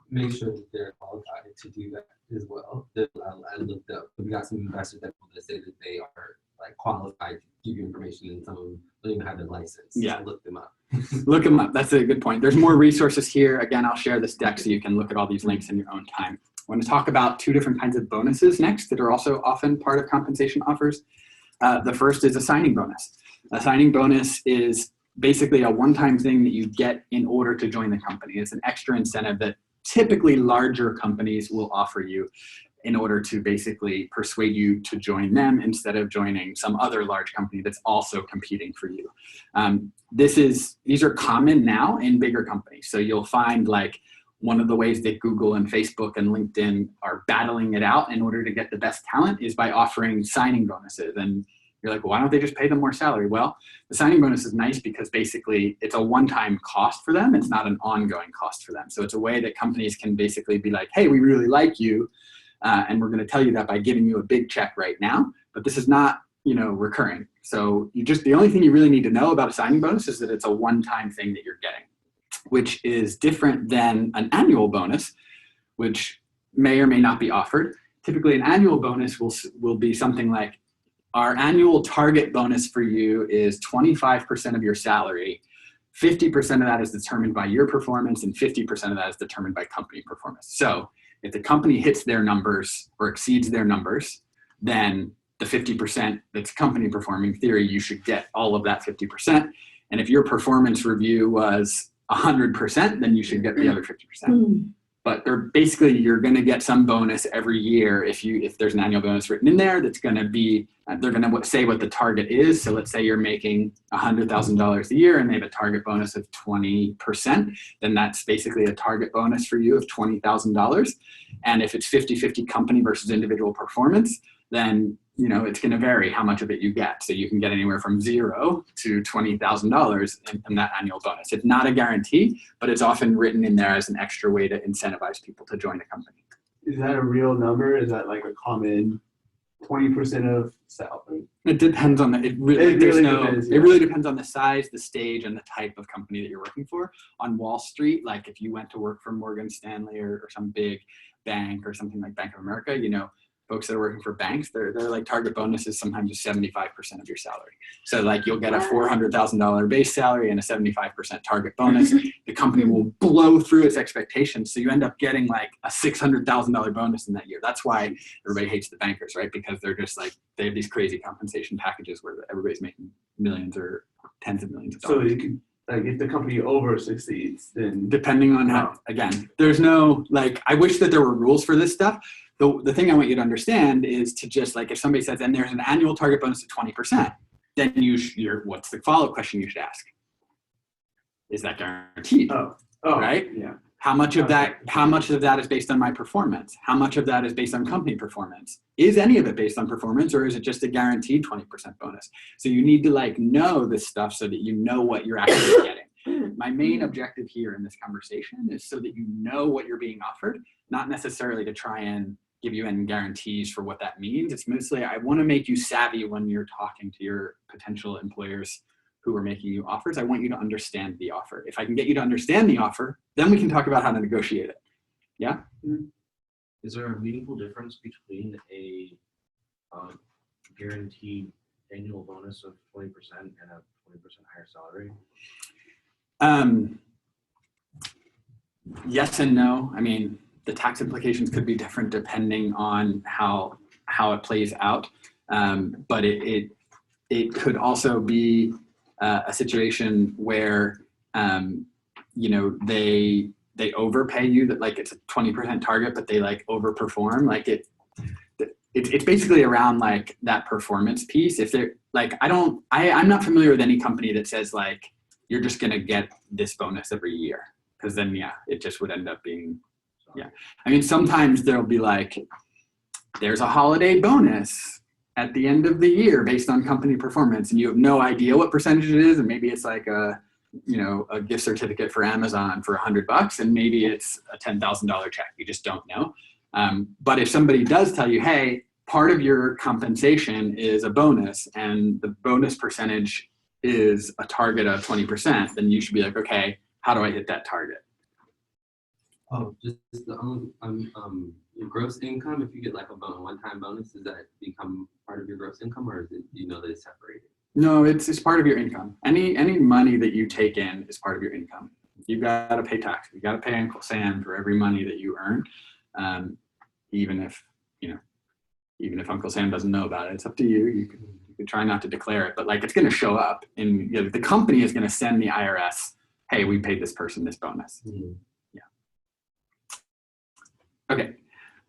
Make sure that they're qualified to do that as well. I looked up, we got some investors that say that they are like qualified to give you information and some of them don't even have their license. Yeah. So look them up. Look them up. That's a good point. There's more resources here. Again, I'll share this deck so you can look at all these links in your own time. I want to talk about two different kinds of bonuses next that are also often part of compensation offers. The first is a signing bonus. A signing bonus is basically a one-time thing that you get in order to join the company. It's an extra incentive that typically larger companies will offer you in order to basically persuade you to join them instead of joining some other large company that's also competing for you. These are common now in bigger companies. So you'll find like one of the ways that Google and Facebook and LinkedIn are battling it out in order to get the best talent is by offering signing bonuses. And you're like, well, why don't they just pay them more salary? Well, the signing bonus is nice because basically it's a one-time cost for them. It's not an ongoing cost for them. So it's a way that companies can basically be like, hey, we really like you. And we're going to tell you that by giving you a big check right now, but this is not, recurring. So the only thing you really need to know about a signing bonus is that it's a one-time thing that you're getting, which is different than an annual bonus, which may or may not be offered. Typically an annual bonus will be something like, our annual target bonus for you is 25% of your salary. 50% of that is determined by your performance and 50% of that is determined by company performance. So if the company hits their numbers or exceeds their numbers, then the 50% that's company performing theory, you should get all of that 50%. And if your performance review was 100%, then you should get the other 50%. But you're going to get some bonus every year if there's an annual bonus written in there that's going to be, they're going to say what the target is. So let's say you're making $100,000 a year and they have a target bonus of 20%, then that's basically a target bonus for you of $20,000. And if it's 50-50 company versus individual performance, then it's going to vary how much of it you get. So you can get anywhere from $0 to $20,000 in that annual bonus. It's not a guarantee, but it's often written in there as an extra way to incentivize people to join a company. Is that a real number? Is that like a common 20% of salary? It depends on it really depends on the size, the stage, and the type of company that you're working for. On Wall Street, like if you went to work for Morgan Stanley or some big bank or something like Bank of America, folks that are working for banks, their like target bonus is sometimes just 75% of your salary. So like you'll get a $400,000 base salary and a 75% target bonus. The company will blow through its expectations. So you end up getting like a $600,000 bonus in that year. That's why everybody hates the bankers, right? Because they're just like, they have these crazy compensation packages where everybody's making millions or tens of millions of dollars. So you can, like if the company over succeeds, then depending on how, again, there's no, like, I wish that there were rules for this stuff. The thing I want you to understand is to just like, if somebody says, and there's an annual target bonus of 20%, then what's the follow-up question you should ask? Is that guaranteed? Oh, right? Yeah. How much of that is based on my performance? How much of that is based on company performance? Is any of it based on performance, or is it just a guaranteed 20% bonus? So you need to like know this stuff so that you know what you're actually getting. My main objective here in this conversation is so that you know what you're being offered, not necessarily to try and give you any guarantees for what that means. It's mostly I want to make you savvy when you're talking to your potential employers who are making you offers. I want you to understand the offer. If I can get you to understand the offer, then we can talk about how to negotiate it. Yeah? Is there a meaningful difference between a guaranteed annual bonus of 20% and a 20% higher salary? Yes and no. I mean, the tax implications could be different depending on how it plays out. But it could also be a situation where they overpay you, that like it's a 20% target, but they like overperform. Like it's basically around like that performance piece. If they're like, I'm not familiar with any company that says like, you're just gonna get this bonus every year. Cause then it just would end up being, I mean, sometimes there'll be like, there's a holiday bonus at the end of the year based on company performance, and you have no idea what percentage it is, and maybe it's like a gift certificate for Amazon for $100, and maybe it's a $10,000 check. You just don't know. But if somebody does tell you, hey, part of your compensation is a bonus, and the bonus percentage is a target of 20%, then you should be like, okay, how do I hit that target? Oh, just the your gross income. If you get like a one-time bonus, does that become part of your gross income, or is it, you know, that it's separated? No, it's part of your income. Any money that you take in is part of your income. You got to pay tax. You got to pay Uncle Sam for every money that you earn, even if Uncle Sam doesn't know about it. It's up to you. You can try not to declare it, but like it's going to show up, and the company is going to send the IRS, hey, we paid this person this bonus. Mm-hmm. Okay.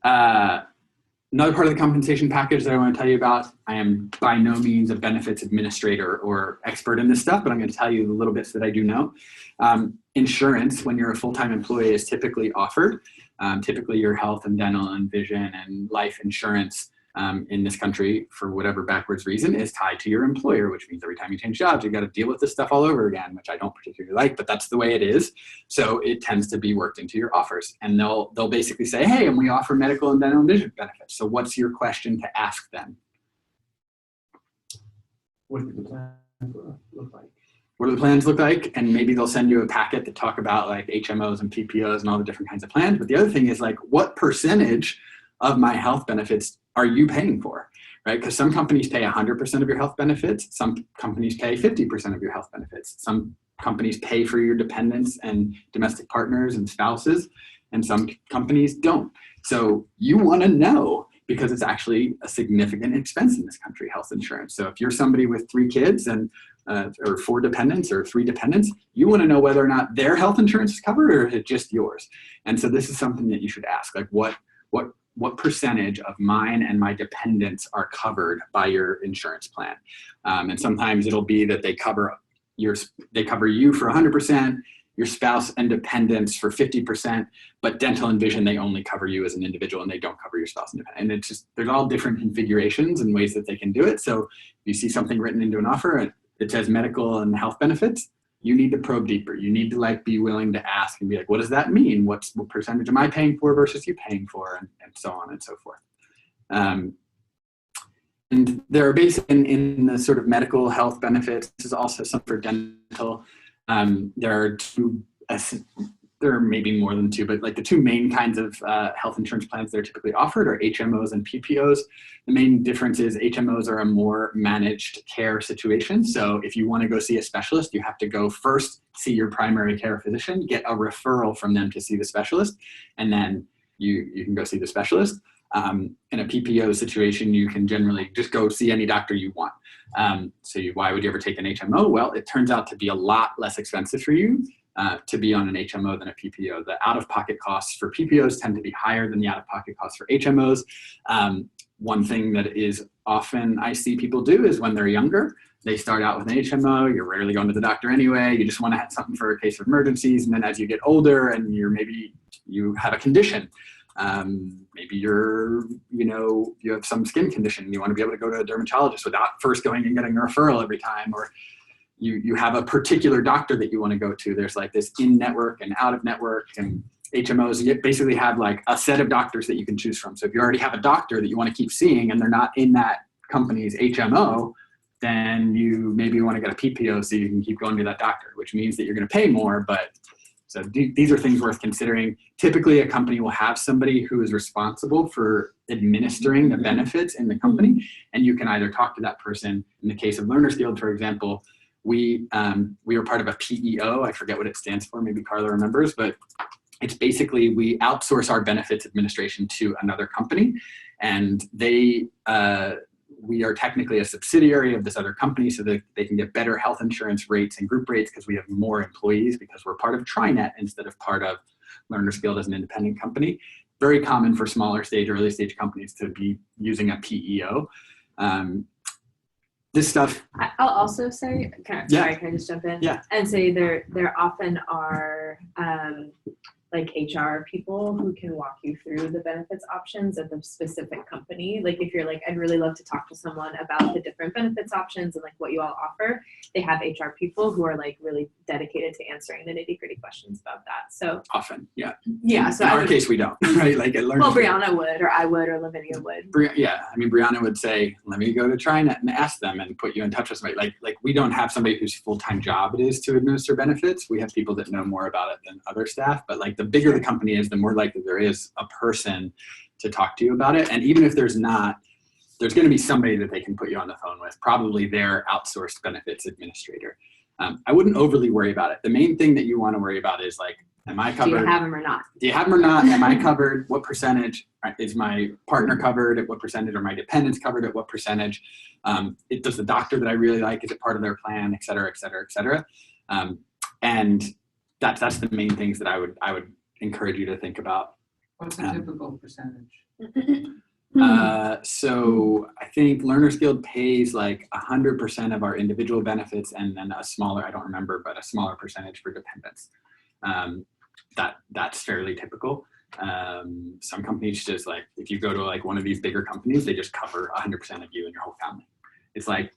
Another part of the compensation package that I want to tell you about, I am by no means a benefits administrator or expert in this stuff, but I'm going to tell you the little bits that I do know. Insurance, when you're a full-time employee, is typically offered. Typically your health and dental and vision and life insurance in this country, for whatever backwards reason, is tied to your employer, which means every time you change jobs, you got to deal with this stuff all over again, which I don't particularly like, but that's the way it is. So it tends to be worked into your offers, and they'll basically say, hey, and we offer medical and dental and vision benefits. So what's your question to ask them? What do the plans look like? What do the plans look like? And maybe they'll send you a packet that talk about like HMOs and PPOs and all the different kinds of plans. But the other thing is like, what percentage of my health benefits are you paying for, right? Because some companies pay 100% of your health benefits. Some companies pay 50% of your health benefits. Some companies pay for your dependents and domestic partners and spouses, and some companies don't. So you want to know, because it's actually a significant expense in this country, health insurance. So if you're somebody with 3 kids and or 4 dependents or 3 dependents, you want to know whether or not their health insurance is covered, or is it just yours? And so this is something that you should ask, like what percentage of mine and my dependents are covered by your insurance plan? And sometimes it'll be that they cover you for 100%, your spouse and dependents for 50%, but dental and vision, they only cover you as an individual and they don't cover your spouse and dependent. And it's just, there's all different configurations and ways that they can do it. So if you see something written into an offer and it says medical and health benefits, you need to probe deeper. You need to like be willing to ask and be like, what does that mean? What percentage am I paying for versus you paying for, and so on and so forth. And there are basically in the sort of medical health benefits, this is also some for dental. There are maybe more than 2, but like the 2 main kinds of health insurance plans that are typically offered are HMOs and PPOs. The main difference is HMOs are a more managed care situation. So if you want to go see a specialist, you have to go first see your primary care physician, get a referral from them to see the specialist, and then you can go see the specialist. In a PPO situation, you can generally just go see any doctor you want. Why would you ever take an HMO? Well, it turns out to be a lot less expensive for you to be on an HMO than a PPO. The out-of-pocket costs for PPOs tend to be higher than the out-of-pocket costs for HMOs. One thing that is often I see people do is when they're younger, they start out with an HMO, you're rarely going to the doctor anyway, you just want to have something for a case of emergencies, and then as you get older and you have a condition, maybe you have some skin condition, you want to be able to go to a dermatologist without first going and getting a referral every time, or you have a particular doctor that you want to go to. There's like this in-network and out-of-network, and HMOs, you basically have like a set of doctors that you can choose from. So if you already have a doctor that you want to keep seeing and they're not in that company's HMO, then you maybe want to get a PPO so you can keep going to that doctor, which means that you're going to pay more. But so these are things worth considering. Typically, a company will have somebody who is responsible for administering the benefits in the company, and you can either talk to that person. In the case of Learner's Guild, for example, we are part of a PEO. I forget what it stands for. Maybe Carla remembers, but it's basically we outsource our benefits administration to another company, and we are technically a subsidiary of this other company so that they can get better health insurance rates and group rates because we have more employees, because we're part of TriNet instead of part of Learner's Guild as an independent company. Very common for smaller stage, early stage companies to be using a PEO. This stuff. I'll also say, can I just jump in? Yeah. And say there often are like HR people who can walk you through the benefits options of the specific company. Like if you're like, I'd really love to talk to someone about the different benefits options and like what you all offer, they have HR people who are like really dedicated to answering the nitty-gritty questions about that. So often, yeah. Yeah. So in our case, we don't, right? Like at Learner's Guild. Brianna would, or I would, or Lavinia would. Brianna would say, let me go to TriNet and ask them and put you in touch with somebody. Like we don't have somebody whose full-time job it is to administer benefits. We have people that know more about it than other staff, but like the bigger the company is, the more likely there is a person to talk to you about it. And even if there's not, there's going to be somebody that they can put you on the phone with, probably their outsourced benefits administrator. I wouldn't overly worry about it. The main thing that you want to worry about is like, am I covered? Do you have them or not? Do you have them or not? Am I covered? What percentage? Is my partner covered? At what percentage? Are my dependents covered? At what percentage? Does the doctor that I really like, is it part of their plan, et cetera, et cetera, et cetera? And that's the main things that I would encourage you to think about. What's a typical percentage? So I think Learners Guild pays like 100% of our individual benefits, and then a smaller, I don't remember, but a smaller percentage for dependents. That's fairly typical. Some companies just like, if you go to like one of these bigger companies, they just cover 100% of you and your whole family. It's like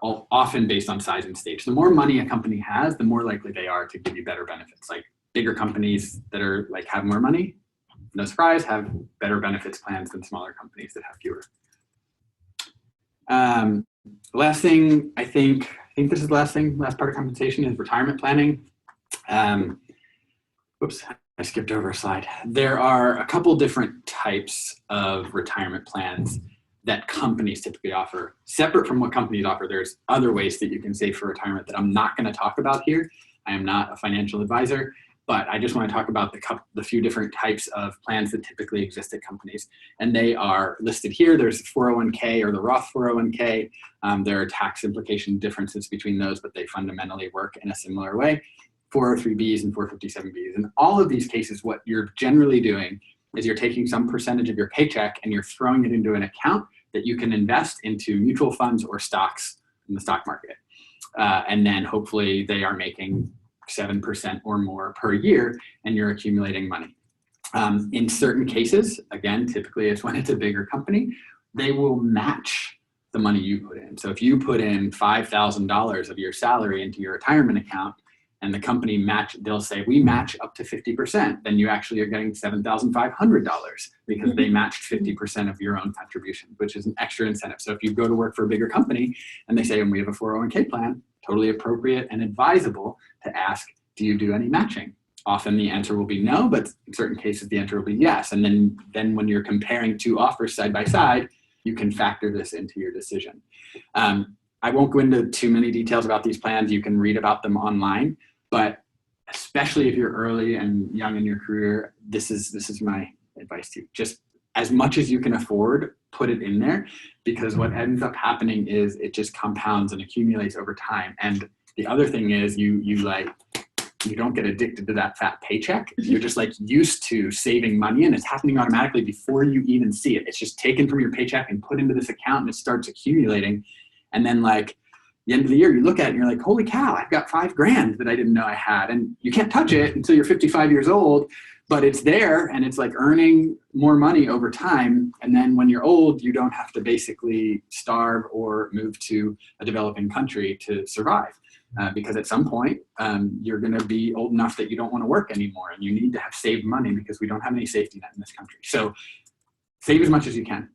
often based on size and stage. The more money a company has, the more likely they are to give you better benefits. Like bigger companies that are like have more money, no surprise, have better benefits plans than smaller companies that have fewer. The last thing, I think this is the last part of compensation is retirement planning. Whoops, I skipped over a slide. There are a couple different types of retirement plans that companies typically offer. Separate from what companies offer, there's other ways that you can save for retirement that I'm not going to talk about here. I am not a financial advisor, but I just want to talk about the few different types of plans that typically exist at companies. And they are listed here. There's the 401k or the Roth 401k. There are tax implication differences between those, but they fundamentally work in a similar way. 403bs and 457bs. In all of these cases, what you're generally doing is you're taking some percentage of your paycheck and you're throwing it into an account that you can invest into mutual funds or stocks in the stock market. And then hopefully they are making 7% or more per year, and you're accumulating money. In certain cases, again, typically it's when it's a bigger company, they will match the money you put in. So if you put in $5,000 of your salary into your retirement account, and the company they'll say, we match up to 50%, then you actually are getting $7,500 because they matched 50% of your own contribution, which is an extra incentive. So if you go to work for a bigger company and they say, and we have a 401k plan, totally appropriate and advisable to ask, do you do any matching? Often the answer will be no, but in certain cases the answer will be yes. And then when you're comparing two offers side by side, you can factor this into your decision. I won't go into too many details about these plans. You can read about them online, but especially if you're early and young in your career, this is my advice to you. Just as much as you can afford, put it in there, because what ends up happening is it just compounds and accumulates over time. And the other thing is you don't get addicted to that fat paycheck. You're just like used to saving money, and it's happening automatically before you even see it. It's just taken from your paycheck and put into this account, and it starts accumulating. And then like the end of the year, you look at it and you're like, holy cow, I've got $5,000 that I didn't know I had. And you can't touch it until you're 55 years old, but it's there and it's like earning more money over time. And then when you're old, you don't have to basically starve or move to a developing country to survive. Because at some point, you're going to be old enough that you don't want to work anymore, and you need to have saved money because we don't have any safety net in this country. So save as much as you can.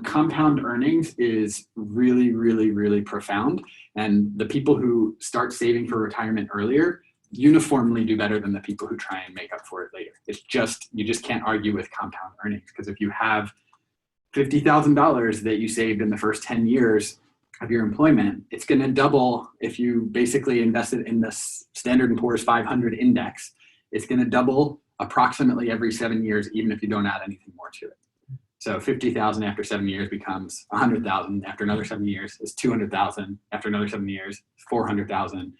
Compound earnings is really, really, really profound. And the people who start saving for retirement earlier uniformly do better than the people who try and make up for it later. It's just, you just can't argue with compound earnings, because if you have $50,000 that you saved in the first 10 years of your employment, it's going to double if you basically invested in the Standard & Poor's 500 index. It's going to double approximately every 7 years, even if you don't add anything more to it. So 50,000 after 7 years becomes 100,000. After another 7 years is 200,000. After another 7 years, 400,000.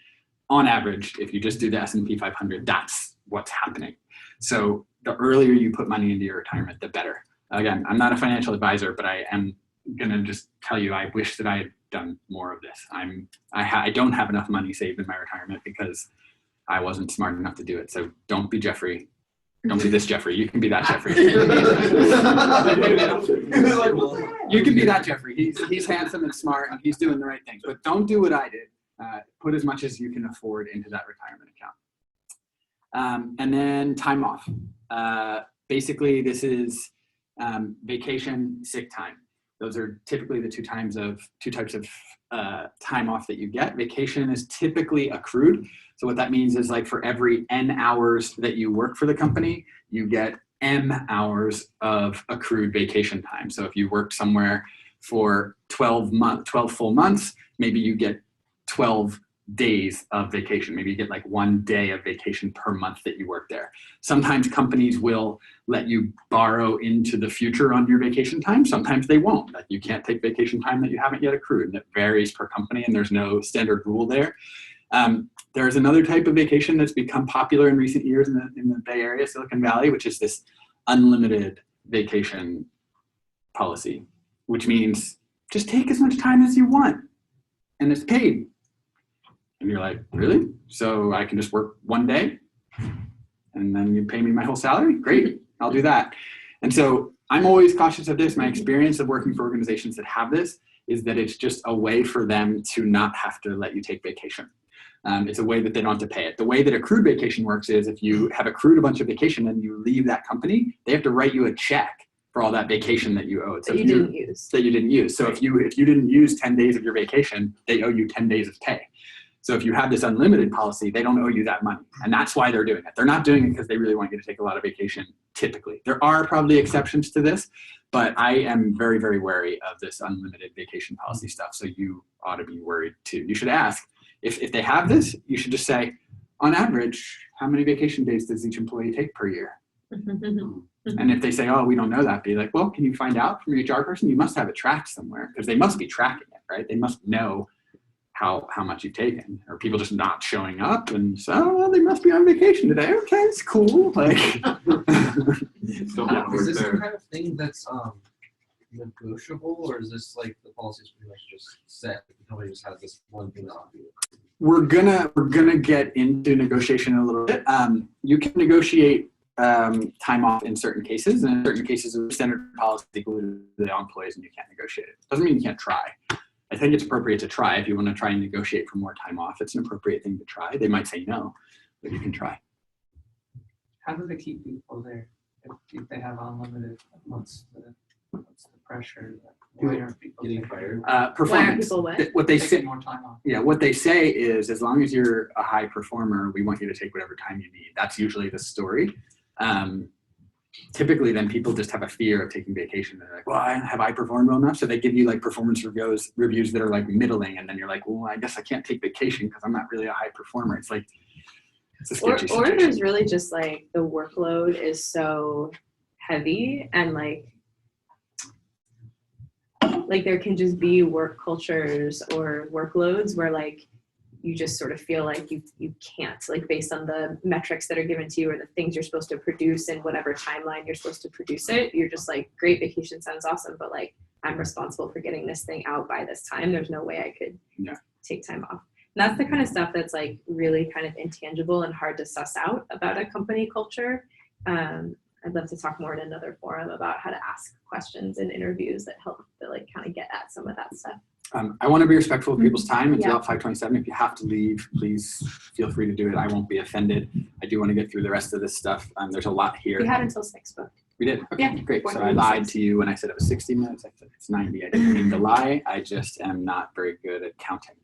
On average, if you just do the S&P 500, that's what's happening. So the earlier you put money into your retirement, the better. Again, I'm not a financial advisor, but I am going to just tell you, I wish that I had done more of this. I don't have enough money saved in my retirement because I wasn't smart enough to do it. So don't be Jeffrey. Don't be this Jeffrey. You can be that Jeffrey. You can be that Jeffrey. He's handsome and smart and he's doing the right things. But don't do what I did. Put as much as you can afford into that retirement account. And then time off. Basically, this is vacation, sick time. Those are typically the two types of time off that you get. Vacation is typically accrued. So what that means is like for every N hours that you work for the company, you get M hours of accrued vacation time. So if you worked somewhere for 12 full months, maybe you get 12 days of vacation. Maybe you get like 1 day of vacation per month that you work there. Sometimes companies will let you borrow into the future on your vacation time. Sometimes they won't. Like you can't take vacation time that you haven't yet accrued, and it varies per company, and there's no standard rule there. There's another type of vacation that's become popular in recent years in the Bay Area, Silicon Valley, which is this unlimited vacation policy, which means just take as much time as you want, and it's paid. And you're like, really? So I can just work 1 day and then you pay me my whole salary? Great, I'll do that. And so I'm always cautious of this. My experience of working for organizations that have this is that it's just a way for them to not have to let you take vacation. It's a way that they don't have to pay it. The way that accrued vacation works is if you have accrued a bunch of vacation and you leave that company, they have to write you a check for all that vacation that you owed. So that you didn't use. That you didn't use. So if you didn't use 10 days of your vacation, they owe you 10 days of pay. So if you have this unlimited policy, they don't owe you that money. And that's why they're doing it. They're not doing it because they really want you to take a lot of vacation, typically. There are probably exceptions to this, but I am very, very wary of this unlimited vacation policy stuff. So you ought to be worried too. You should ask, if they have this, you should just say, on average, how many vacation days does each employee take per year? And if they say, oh, we don't know that, be like, well, can you find out from your HR person? You must have it tracked somewhere, because they must be tracking it, right? They must know how much you've taken, or people just not showing up and so, oh, well, they must be on vacation today. Okay, it's cool. Like, Is this the kind of thing that's negotiable, or is this like the policy is pretty much just set? The company just has this one thing on you. We're gonna get into negotiation a little bit. You can negotiate time off in certain cases, and in certain cases, the standard policy includes the employees, and you can't negotiate it. Doesn't mean you can't try. I think it's appropriate to try. If you want to try and negotiate for more time off, it's an appropriate thing to try. They might say no, but you can try. How do they keep people there if they have unlimited? What's the pressure? Why aren't people getting fired? Performance. Why aren't people what they say, more time off? Yeah, what they say is, as long as you're a high performer, we want you to take whatever time you need. That's usually the story. Typically, then people just have a fear of taking vacation. They're like, well, have I performed well enough? So they give you like performance reviews that are like middling, and then you're like, well, I guess I can't take vacation because I'm not really a high performer. It's like, it's a sketchy or situation. there's really just like the workload is so heavy, and like there can just be work cultures or workloads where like you just sort of feel like you can't, like based on the metrics that are given to you or the things you're supposed to produce and whatever timeline you're supposed to produce it, you're just like, great, vacation sounds awesome, but like I'm responsible for getting this thing out by this time. There's no way I could take time off. And that's the kind of stuff that's like really kind of intangible and hard to suss out about a company culture. I'd love to talk more in another forum about how to ask questions in interviews that help to like kind of get at some of that stuff. I want to be respectful of people's time. It's about 5:27. If you have to leave, please feel free to do it. I won't be offended. I do want to get through the rest of this stuff. There's a lot here. We had until 6, but we did. Okay, yeah, great. So I lied to you when I said it was 60 minutes. I said it's 90. I didn't mean to lie. I just am not very good at counting.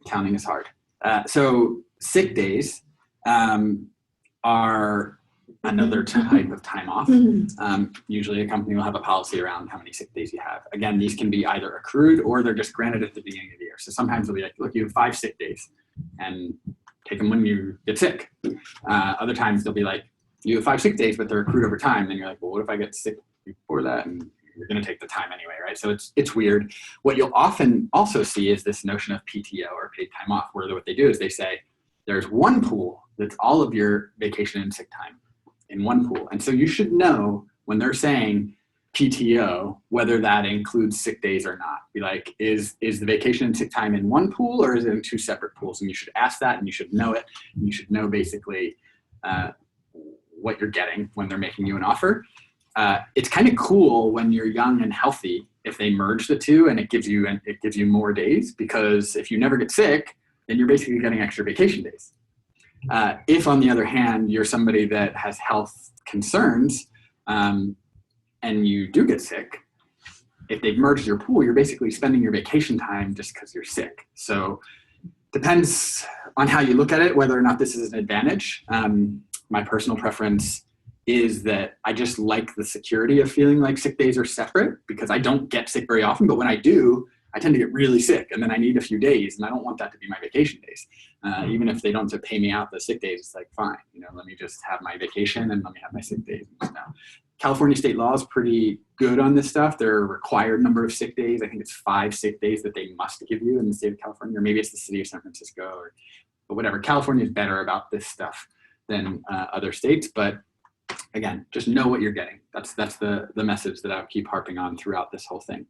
Counting is hard. So sick days are another type of time off. Usually a company will have a policy around how many sick days you have. Again, these can be either accrued or they're just granted at the beginning of the year. So sometimes they'll be like, look, you have 5 sick days and take them when you get sick. Other times they'll be like, you have 5 sick days, but they're accrued over time. And you're like, well, what if I get sick before that? And you're going to take the time anyway, right? So it's weird. What you'll often also see is this notion of PTO or paid time off, where what they do is they say, there's one pool that's all of your vacation and sick time in one pool. And so you should know when they're saying PTO, whether that includes sick days or not. Be like, is the vacation and sick time in one pool or is it in 2 separate pools? And you should ask that, and you should know it. And you should know basically what you're getting when they're making you an offer. It's kind of cool when you're young and healthy if they merge the two and it gives you more days, because if you never get sick, then you're basically getting extra vacation days. If, on the other hand, you're somebody that has health concerns and you do get sick, if they've merged your pool, you're basically spending your vacation time just because you're sick. So depends on how you look at it, whether or not this is an advantage. My personal preference is that I just like the security of feeling like sick days are separate, because I don't get sick very often, but when I do, I tend to get really sick, and then I need a few days, and I don't want that to be my vacation days. Even if they don't have to pay me out the sick days, it's like, fine, let me just have my vacation and let me have my sick days. California state law is pretty good on this stuff. There are a required number of sick days. I think it's 5 sick days that they must give you in the state of California, or maybe it's the city of San Francisco, or whatever. California is better about this stuff than other states, but again, just know what you're getting. That's the message that I'll keep harping on throughout this whole thing.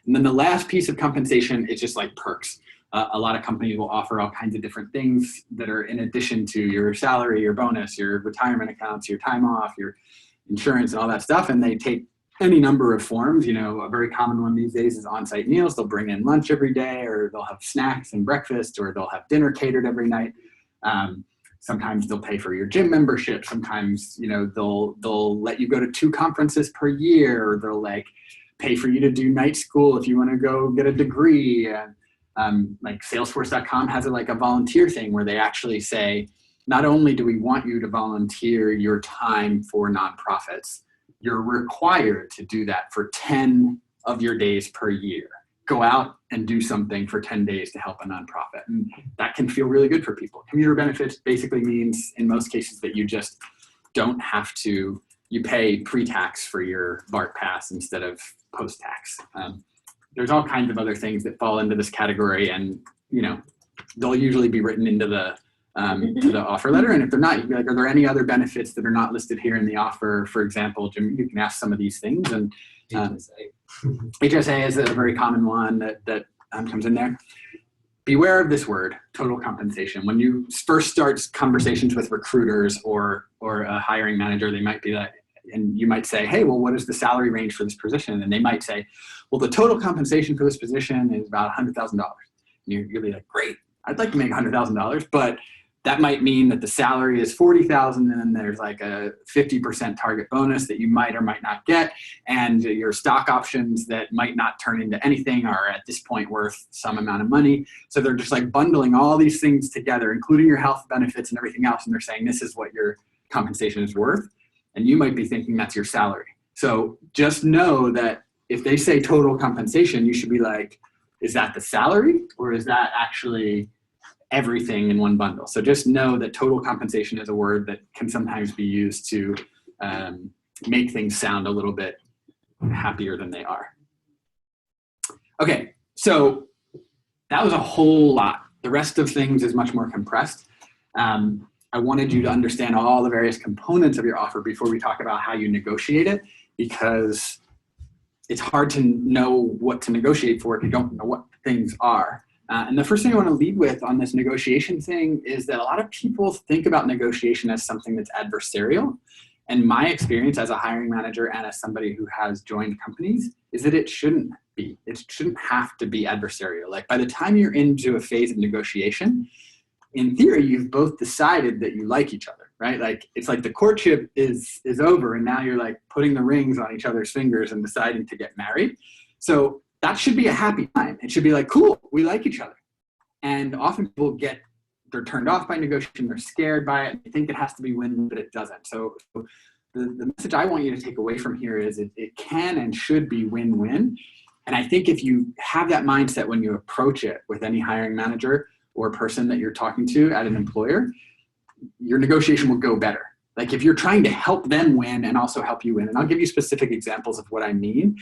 And then the last piece of compensation is just like perks. A lot of companies will offer all kinds of different things that are in addition to your salary, your bonus, your retirement accounts, your time off, your insurance, and all that stuff. And they take any number of forms. A very common one these days is on-site meals. They'll bring in lunch every day, or they'll have snacks and breakfast, or they'll have dinner catered every night. Sometimes they'll pay for your gym membership. Sometimes, they'll let you go to 2 conferences per year, or they'll pay for you to do night school if you want to go get a degree. Like Salesforce.com has a volunteer thing where they actually say, not only do we want you to volunteer your time for nonprofits, you're required to do that for 10 of your days per year. Go out and do something for 10 days to help a nonprofit. And that can feel really good for people. Commuter benefits basically means, in most cases, that you just don't have to, you pay pre-tax for your BART pass instead of post-tax. There's all kinds of other things that fall into this category, and they'll usually be written into the to the offer letter. And if they're not, you can be like, are there any other benefits that are not listed here in the offer? For example, Jim, you can ask some of these things. And HSA is a very common one that comes in there. Beware of this word, total compensation. When you first start conversations with recruiters or a hiring manager, they might be like, and you might say, hey, well, what is the salary range for this position? And they might say, well, the total compensation for this position is about $100,000. And you'll be like, great, I'd like to make $100,000, but that might mean that the salary is $40,000, and then there's like a 50% target bonus that you might or might not get, and your stock options that might not turn into anything are at this point worth some amount of money. So they're just like bundling all these things together, including your health benefits and everything else, and they're saying this is what your compensation is worth, and you might be thinking that's your salary. So just know that if they say total compensation, you should be like, is that the salary, or is that actually everything in one bundle? So just know that total compensation is a word that can sometimes be used to make things sound a little bit happier than they are. Okay, so that was a whole lot. The rest of things is much more compressed. I wanted you to understand all the various components of your offer before we talk about how you negotiate it, because it's hard to know what to negotiate for if you don't know what things are. And the first thing I want to lead with on this negotiation thing is that a lot of people think about negotiation as something that's adversarial. And my experience as a hiring manager and as somebody who has joined companies is that it shouldn't be. It shouldn't have to be adversarial. Like by the time you're into a phase of negotiation, in theory, you've both decided that you like each other, right? Like it's like the courtship is over, and now you're like putting the rings on each other's fingers and deciding to get married. So that should be a happy time. It should be like, cool, we like each other. And often people they're turned off by negotiation, they're scared by it, they think it has to be win, but it doesn't. So the message I want you to take away from here is it can and should be win-win. And I think if you have that mindset when you approach it with any hiring manager or person that you're talking to at an employer, your negotiation will go better. Like if you're trying to help them win and also help you win, and I'll give you specific examples of what I mean,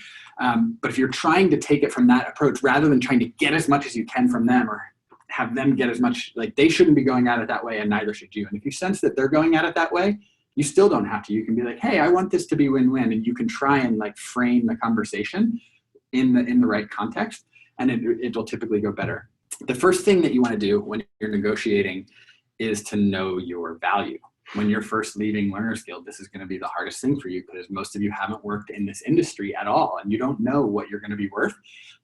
but if you're trying to take it from that approach, rather than trying to get as much as you can from them or have them get as much, like they shouldn't be going at it that way and neither should you. And if you sense that they're going at it that way, you still don't have to. You can be like, hey, I want this to be win-win, and you can try and like frame the conversation in the right context, and it'll typically go better. The first thing that you want to do when you're negotiating is to know your value. When you're first leaving Learner's Guild, this is going to be the hardest thing for you because most of you haven't worked in this industry at all, and you don't know what you're going to be worth,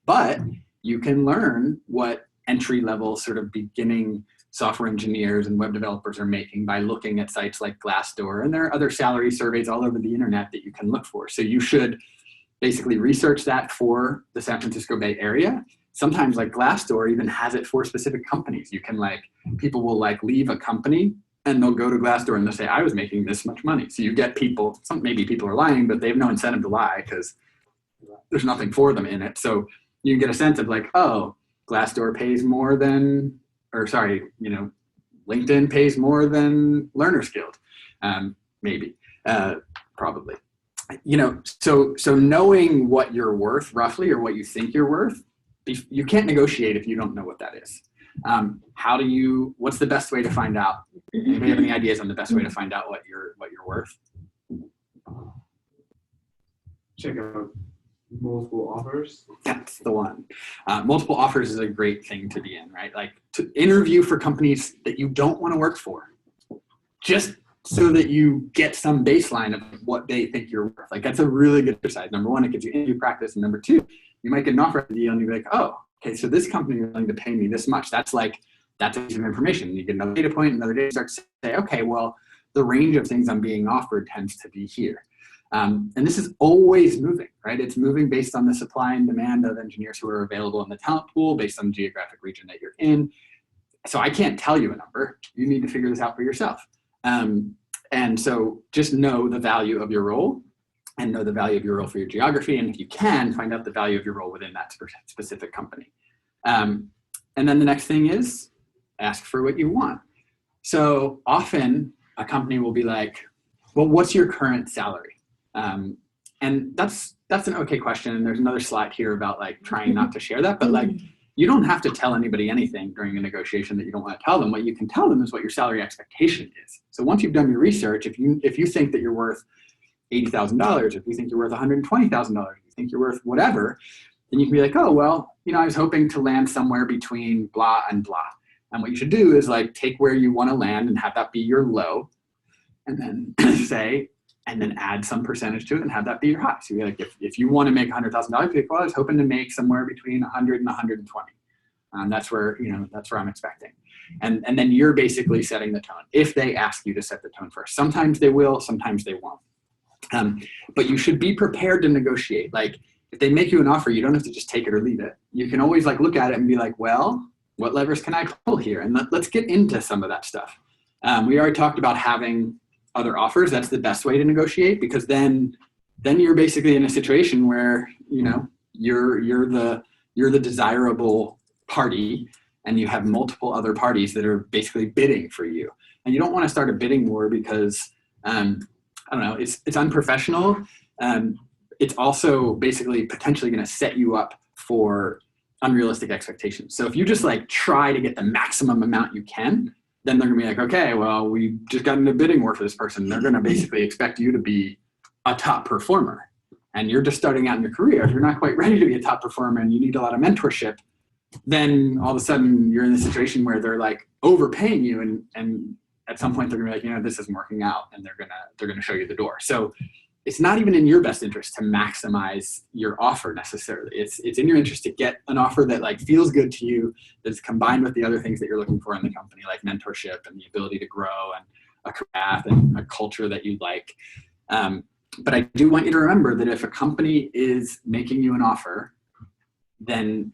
but you can learn what entry-level sort of beginning software engineers and web developers are making by looking at sites like Glassdoor, and there are other salary surveys all over the internet that you can look for. So you should basically research that for the San Francisco Bay Area. Sometimes like Glassdoor even has it for specific companies. You can like, people will like leave a company and they'll go to Glassdoor and they'll say, I was making this much money. So you get people, maybe people are lying, but they have no incentive to lie because there's nothing for them in it. So you can get a sense of like, oh, Glassdoor pays more than, or sorry, you know, LinkedIn pays more than Learner's Guild, maybe, probably. You know, so knowing what you're worth roughly, or what you think you're worth, you can't negotiate if you don't know what that is. What's the best way to find out? Anybody have any ideas on the best way to find out what you're worth? Check out multiple offers. That's the one. Multiple offers is a great thing to be in, right? Like to interview for companies that you don't want to work for, just so that you get some baseline of what they think you're worth. Like that's a really good exercise. Number one, it gives you interview practice, and number two, you might get an offer deal and you're like, oh, okay, so this company is willing to pay me this much. That's a piece of information. You get another data point, another data start to say, okay, well, the range of things I'm being offered tends to be here. And this is always moving, right? It's moving based on the supply and demand of engineers who are available in the talent pool, based on the geographic region that you're in. So I can't tell you a number. You need to figure this out for yourself. And so just know the value of your role, and know the value of your role for your geography. And if you can, find out the value of your role within that specific company. And then the next thing is ask for what you want. So often a company will be like, well, what's your current salary? And that's an okay question. And there's another slide here about like trying not to share that, but like, you don't have to tell anybody anything during a negotiation that you don't want to tell them. What you can tell them is what your salary expectation is. So once you've done your research, if you think that you're worth $80,000, if you think you're worth $120,000, if you think you're worth whatever, then you can be like, oh, well, you know, I was hoping to land somewhere between blah and blah. And what you should do is like take where you want to land and have that be your low, and then and then add some percentage to it and have that be your high. So you're like, if you want to make $100,000, you're like, well, I was hoping to make somewhere between 100 and 120. That's where I'm expecting. And then you're basically setting the tone. If they ask you to set the tone first, sometimes they will, sometimes they won't. But you should be prepared to negotiate. Like if they make you an offer, you don't have to just take it or leave it. You can always like look at it and be like, well, what levers can I pull here? And let's get into some of that stuff. We already talked about having other offers. That's the best way to negotiate, because then you're basically in a situation where, you know, you're the desirable party, and you have multiple other parties that are basically bidding for you. And you don't want to start a bidding war because I don't know, it's unprofessional. It's also basically potentially going to set you up for unrealistic expectations. So if you just like try to get the maximum amount you can, then they're gonna be like, okay, well, we just got into a bidding war for this person. They're gonna basically expect you to be a top performer. And you're just starting out in your career. If you're not quite ready to be a top performer and you need a lot of mentorship, then all of a sudden you're in a situation where they're like overpaying you, and at some point they're gonna be like, you know, this isn't working out, and they're gonna show you the door. So it's not even in your best interest to maximize your offer necessarily. It's in your interest to get an offer that like feels good to you, that's combined with the other things that you're looking for in the company, like mentorship and the ability to grow and a career path and a culture that you like. But I do want you to remember that if a company is making you an offer, then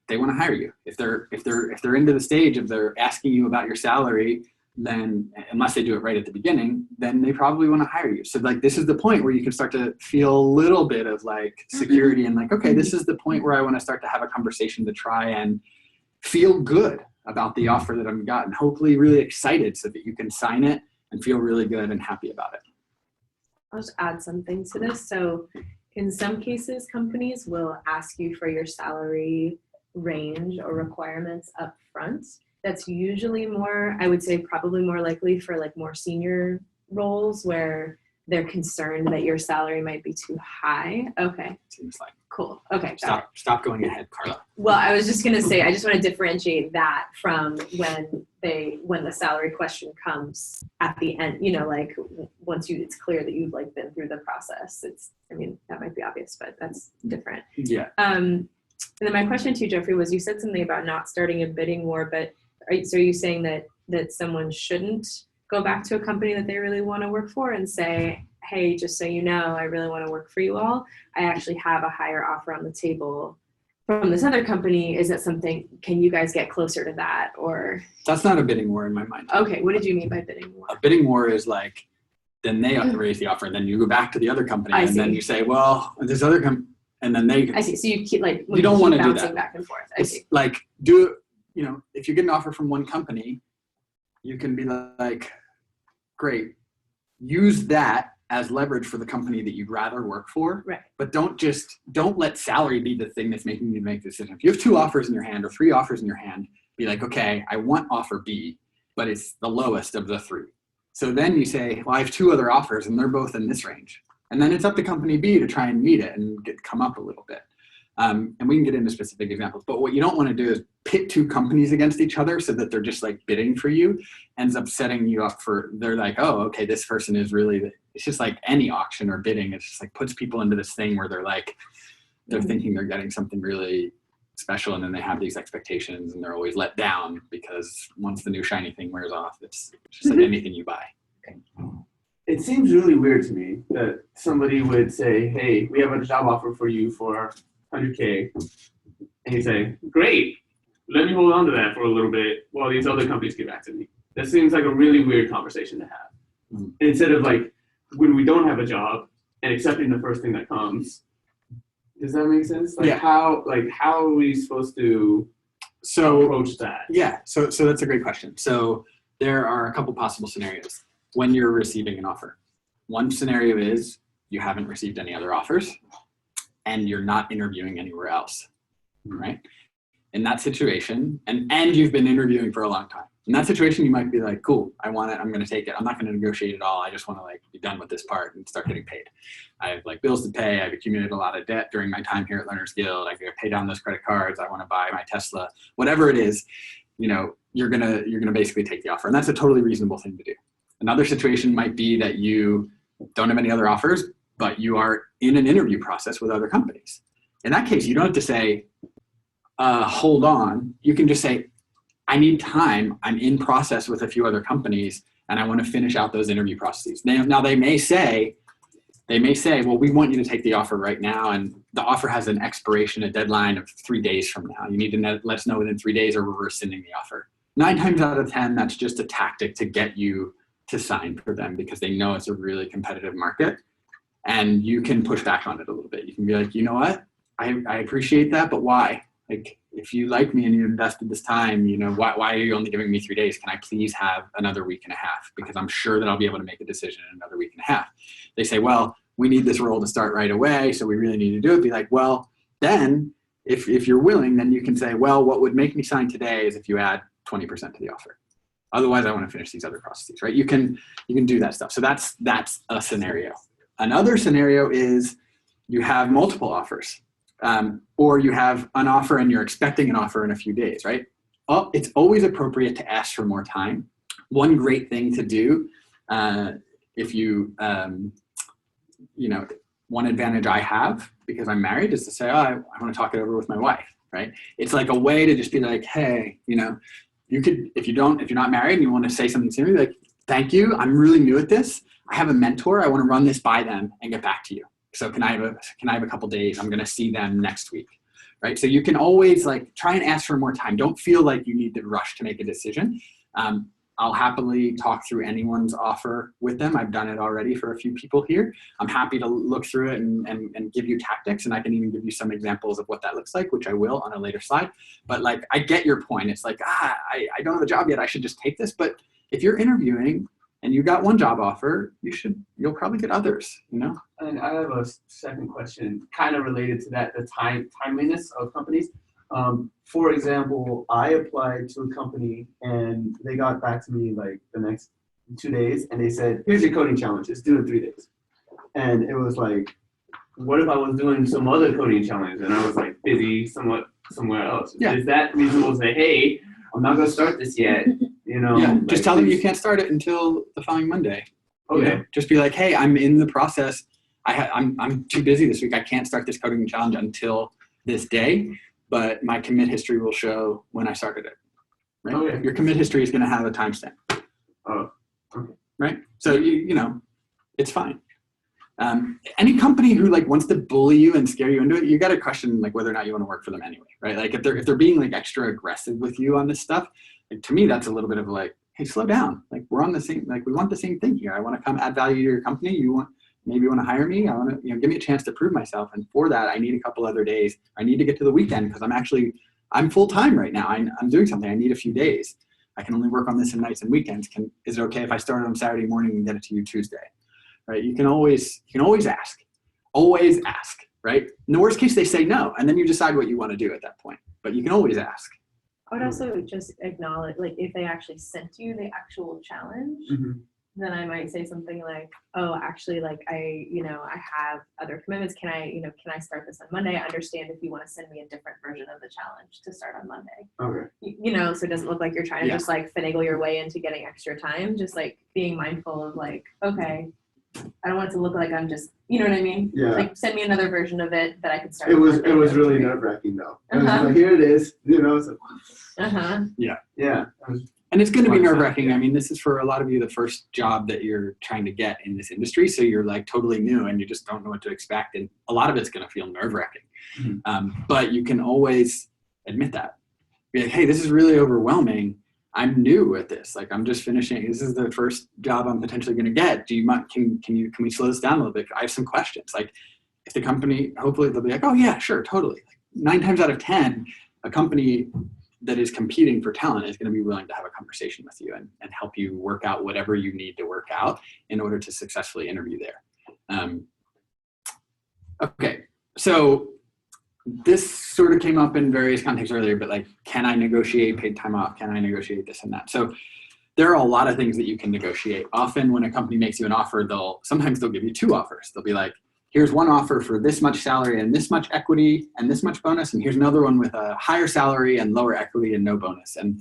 they want to hire you. If they're into the stage of they're asking you about your salary, then unless they do it right at the beginning, then they probably want to hire you. So like this is the point where you can start to feel a little bit of like security and like, okay, this is the point where I want to start to have a conversation to try and feel good about the offer that I've gotten, hopefully really excited so that you can sign it and feel really good and happy about it. I'll just add something to this. So in some cases, companies will ask you for your salary range or requirements up front. That's usually more, I would say probably more likely for like more senior roles where they're concerned that your salary might be too high. Okay. Seems like. Cool. Okay. Stop going ahead, Carla. Well, I was just going to say, I just want to differentiate that from when the salary question comes at the end, you know, like once it's clear that you've like been through the process. That might be obvious, but that's different. Yeah. And then my question to you, Jeffrey, was you said something about not starting a bidding war, but are you saying that someone shouldn't go back to a company that they really want to work for and say, hey, just so you know, I really want to work for you all. I actually have a higher offer on the table from this other company. Is that something, can you guys get closer to that? Or That's not a bidding war in my mind. okay, what did you mean by bidding war? A bidding war is like, then they raise the offer, and then you go back to the other company, and then you say, well, this other company, and then they. I see. So you keep like you don't want to do bouncing that. back and forth. I It's see. like if you get an offer from one company, you can be like, great, use that as leverage for the company that you'd rather work for. Right. But don't let salary be the thing that's making you make the decision. If you have 2 offers in your hand or 3 offers in your hand, be like, okay, I want offer B, but it's the lowest of the 3. So then you say, well, I have 2 other offers and they're both in this range. And then it's up to company B to try and meet it and come up a little bit. And we can get into specific examples, but what you don't want to do is pit 2 companies against each other so that they're just like bidding for you, ends up setting you up for, they're like, oh, okay, this person is really, it's just like any auction or bidding. It's just like puts people into this thing where they're like, they're thinking they're getting something really special, and then they have these expectations and they're always let down because once the new shiny thing wears off, it's just like anything you buy. It seems really weird to me that somebody would say, hey, we have a job offer for you for 100K. And you say, great, let me hold on to that for a little bit while these other companies get back to me. That seems like a really weird conversation to have. Instead of like, when we don't have a job and accepting the first thing that comes. Does that make sense? Like how are we supposed to approach that? Yeah, so that's a great question. So there are a couple possible scenarios when you're receiving an offer. One scenario is you haven't received any other offers and you're not interviewing anywhere else, right? In that situation, and you've been interviewing for a long time. In that situation, you might be like, cool, I want it, I'm gonna take it. I'm not gonna negotiate at all. I just wanna like be done with this part and start getting paid. I have like bills to pay. I've accumulated a lot of debt during my time here at Learners Guild. I gotta pay down those credit cards. I wanna buy my Tesla, whatever it is, you're gonna basically take the offer. And that's a totally reasonable thing to do. Another situation might be that you don't have any other offers, but you are in an interview process with other companies. In that case, you don't have to say, hold on. You can just say, I need time. I'm in process with a few other companies and I want to finish out those interview processes. Now they may say, well, we want you to take the offer right now. And the offer has an expiration, a deadline of 3 days from now. You need to let us know within 3 days or we're rescinding the offer. 9 times out of 10, that's just a tactic to get you to sign for them because they know it's a really competitive market and you can push back on it a little bit. You can be like, you know what? I appreciate that, but why? Like, if you like me and you invested this time, why are you only giving me 3 days? Can I please have another week and a half? Because I'm sure that I'll be able to make a decision in another week and a half. They say, well, we need this role to start right away, so we really need to do it. Be like, well, then if you're willing, then you can say, well, what would make me sign today is if you add 20% to the offer. Otherwise, I want to finish these other processes, right? You can do that stuff. So that's a scenario. Another scenario is you have multiple offers. Or you have an offer and you're expecting an offer in a few days, right? It's always appropriate to ask for more time. One great thing to do, if you, one advantage I have because I'm married is to say, oh, I want to talk it over with my wife, right? It's like a way to just be like, hey, you could, if you're not married and you want to say something to me, like, thank you, I'm really new at this. I have a mentor. I want to run this by them and get back to you. So can I have a couple days? I'm going to see them next week, right? So you can always like try and ask for more time. Don't feel like you need to rush to make a decision. I'll happily talk through anyone's offer with them. I've done it already for a few people here. I'm happy to look through it and give you tactics, and I can even give you some examples of what that looks like, which I will on a later slide. But like, I get your point. It's like, I don't have a job yet. I should just take this. But if you're interviewing and you got one job offer, you'll probably get others, And I have a second question, kind of related to that, the timeliness of companies. For example, I applied to a company and they got back to me like the next 2 days and they said, here's your coding challenge, it's due in 3 days. And it was like, what if I was doing some other coding challenge and I was like busy somewhere else? Yeah. Is that reasonable to say, hey, I'm not gonna start this yet? Yeah, just tell them you can't start it until the following Monday. Okay. Just be like, hey, I'm in the process. I'm too busy this week. I can't start this coding challenge until this day, but my commit history will show when I started it. Right? Okay. Your commit history is going to have a timestamp. Oh. Okay. Right? So it's fine. Any company who like wants to bully you and scare you into it, you got to question like whether or not you want to work for them anyway, right? Like if they're being like extra aggressive with you on this stuff, like to me that's a little bit of like, hey, slow down. Like we're on the same, like we want the same thing here. I want to come add value to your company. Maybe you want to hire me. I want to, give me a chance to prove myself. And for that, I need a couple other days. I need to get to the weekend because I'm full time right now. I'm doing something. I need a few days. I can only work on this in nights and weekends. Is it okay if I start on Saturday morning and get it to you Tuesday? Right? You can always ask. Always ask, right? In the worst case, they say no, and then you decide what you want to do at that point. But you can always ask. I would also just acknowledge, like, if they actually sent you the actual challenge, then I might say something like, oh, actually, like, I have other commitments. Can I start this on Monday? I understand if you want to send me a different version of the challenge to start on Monday. Okay. So it doesn't look like you're trying to just like finagle your way into getting extra time, just like being mindful of like, okay, I don't want it to look like I'm just, you know what I mean? Yeah. Like send me another version of it that I can start. It was really nerve-wracking though. It was like, here it is, it's like, yeah. And it's going to be nerve-wracking. I mean, this is for a lot of you the first job that you're trying to get in this industry. So you're like totally new and you just don't know what to expect. And a lot of it's going to feel nerve-wracking. But you can always admit that. Be like, hey, this is really overwhelming. I'm new at this. Like I'm just finishing. This is the first job I'm potentially going to get. Can we slow this down a little bit? I have some questions. Like if the company, hopefully they'll be like, oh yeah, sure, totally. Like 9 times out of 10, a company that is competing for talent is going to be willing to have a conversation with you and help you work out whatever you need to work out in order to successfully interview there. Okay, so this sort of came up in various contexts earlier, but like, can I negotiate paid time off? Can I negotiate this and that? So there are a lot of things that you can negotiate. Often when a company makes you an offer, sometimes they'll give you 2 offers. They'll be like, here's one offer for this much salary and this much equity and this much bonus. And here's another one with a higher salary and lower equity and no bonus. And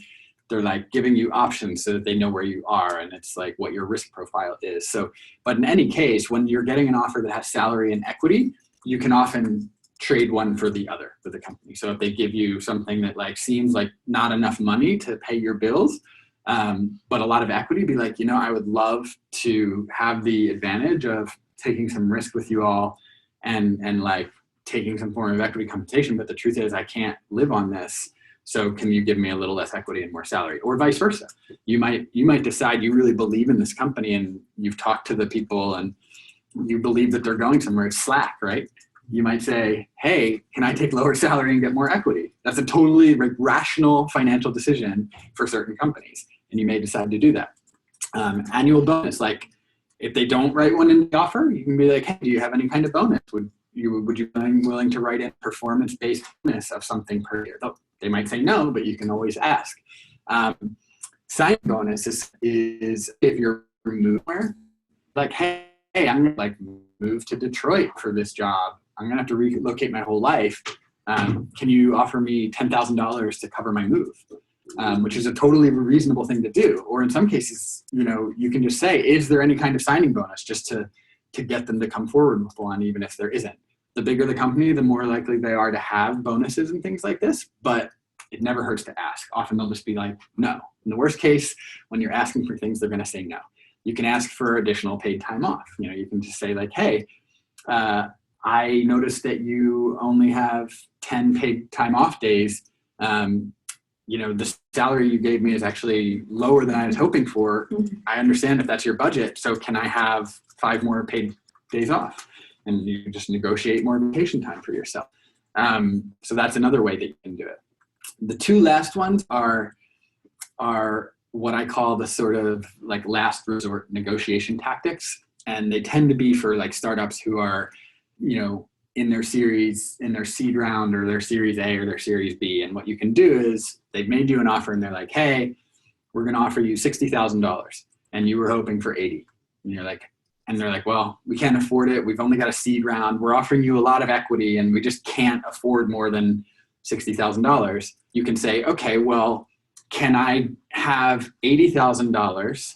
they're like giving you options so that they know where you are. And it's like what your risk profile is. So, but in any case, when you're getting an offer that has salary and equity, you can often trade one for the other for the company. So if they give you something that like seems like not enough money to pay your bills, but a lot of equity, be like, I would love to have the advantage of taking some risk with you all and like taking some form of equity compensation. But the truth is I can't live on this. So can you give me a little less equity and more salary, or vice versa? You might decide you really believe in this company and you've talked to the people and you believe that they're going somewhere. It's Slack, right? You might say, hey, can I take lower salary and get more equity? That's a totally rational financial decision for certain companies. And you may decide to do that. Annual bonus, like if they don't write one in the offer, you can be like, hey, do you have any kind of bonus? Would you be willing to write in performance-based bonus of something per year? They might say no, but you can always ask. Sign bonus is if you're moved, like, hey, I'm gonna like move to Detroit for this job. I'm gonna have to relocate my whole life. Can you offer me $10,000 to cover my move? Which is a totally reasonable thing to do. Or in some cases, you can just say, is there any kind of signing bonus just to get them to come forward with one, even if there isn't. The bigger the company, the more likely they are to have bonuses and things like this, but it never hurts to ask. Often they'll just be like, no. In the worst case, when you're asking for things, they're gonna say no. You can ask for additional paid time off. You can just say like, hey, I noticed that you only have 10 paid time off days. The salary you gave me is actually lower than I was hoping for. I understand if that's your budget. So can I have 5 more paid days off? And you just negotiate more vacation time for yourself. So that's another way that you can do it. The 2 last ones are what I call the sort of like last resort negotiation tactics. And they tend to be for like startups who are, in their seed round or their series A or their series B. And what you can do is they've made you an offer and they're like, hey, we're going to offer you $60,000 and you were hoping for 80. And they're like, well, we can't afford it. We've only got a seed round. We're offering you a lot of equity and we just can't afford more than $60,000. You can say, okay, well, can I have $80,000,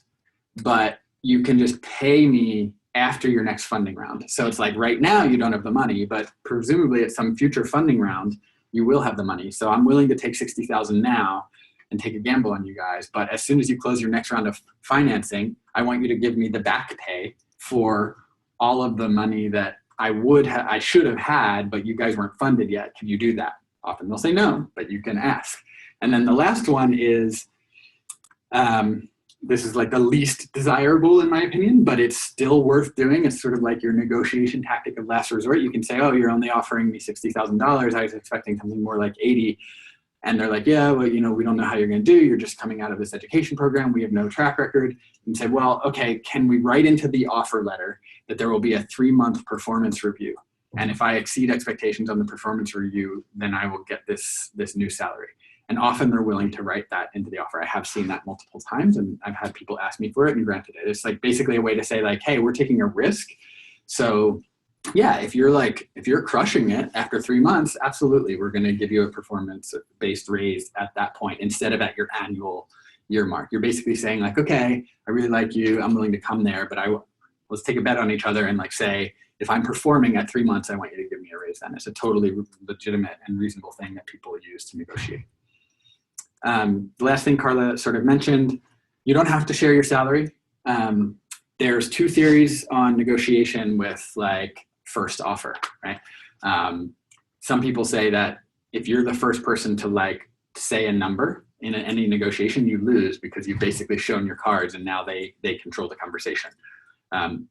but you can just pay me after your next funding round. So it's like right now you don't have the money, but presumably at some future funding round, you will have the money. So I'm willing to take $60,000 now and take a gamble on you guys. But as soon as you close your next round of financing, I want you to give me the back pay for all of the money that I should have had, but you guys weren't funded yet. Can you do that? Often they'll say no, but you can ask. And then the last one is, this is like the least desirable in my opinion, but it's still worth doing. It's sort of like your negotiation tactic of last resort. You can say, oh, you're only offering me $60,000. I was expecting something more like 80. And they're like, yeah, well, we don't know how you're going to do. You're just coming out of this education program. We have no track record. And say, well, okay, can we write into the offer letter that there will be a 3-month performance review? And if I exceed expectations on the performance review, then I will get this new salary. And often they're willing to write that into the offer. I have seen that multiple times, and I've had people ask me for it and granted it. It's like basically a way to say like, hey, we're taking a risk. So yeah, if you're crushing it after 3 months, absolutely, we're going to give you a performance-based raise at that point instead of at your annual year mark. You're basically saying like, okay, I really like you. I'm willing to come there, but let's take a bet on each other and like say, if I'm performing at 3 months, I want you to give me a raise then. It's a totally legitimate and reasonable thing that people use to negotiate. The last thing Carla sort of mentioned, you don't have to share your salary. There's 2 theories on negotiation with like first offer, right? Some people say that if you're the first person to like say a number in any negotiation, you lose because you've basically shown your cards and now they control the conversation.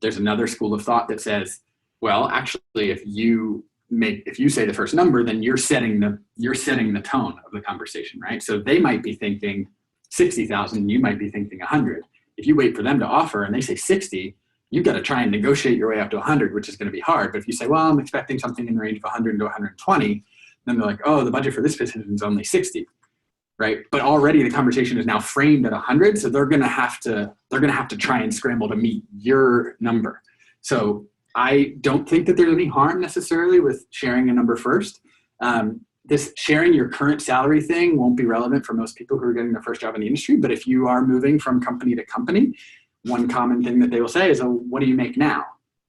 There's another school of thought that says, well, actually, if you say the first number, then you're setting the tone of the conversation, right? So they might be thinking 60,000, you might be thinking 100. If you wait for them to offer and they say 60, you've got to try and negotiate your way up to 100, which is going to be hard. But if you say, well, I'm expecting something in the range of 100 to 120, then they're like, oh, the budget for this position is only 60, right? But already the conversation is now framed at 100, so they're going to have to try and scramble to meet your number. So I don't think that there's any harm necessarily with sharing a number first. This sharing your current salary thing won't be relevant for most people who are getting their first job in the industry, but if you are moving from company to company, one common thing that they will say is, oh, what do you make now?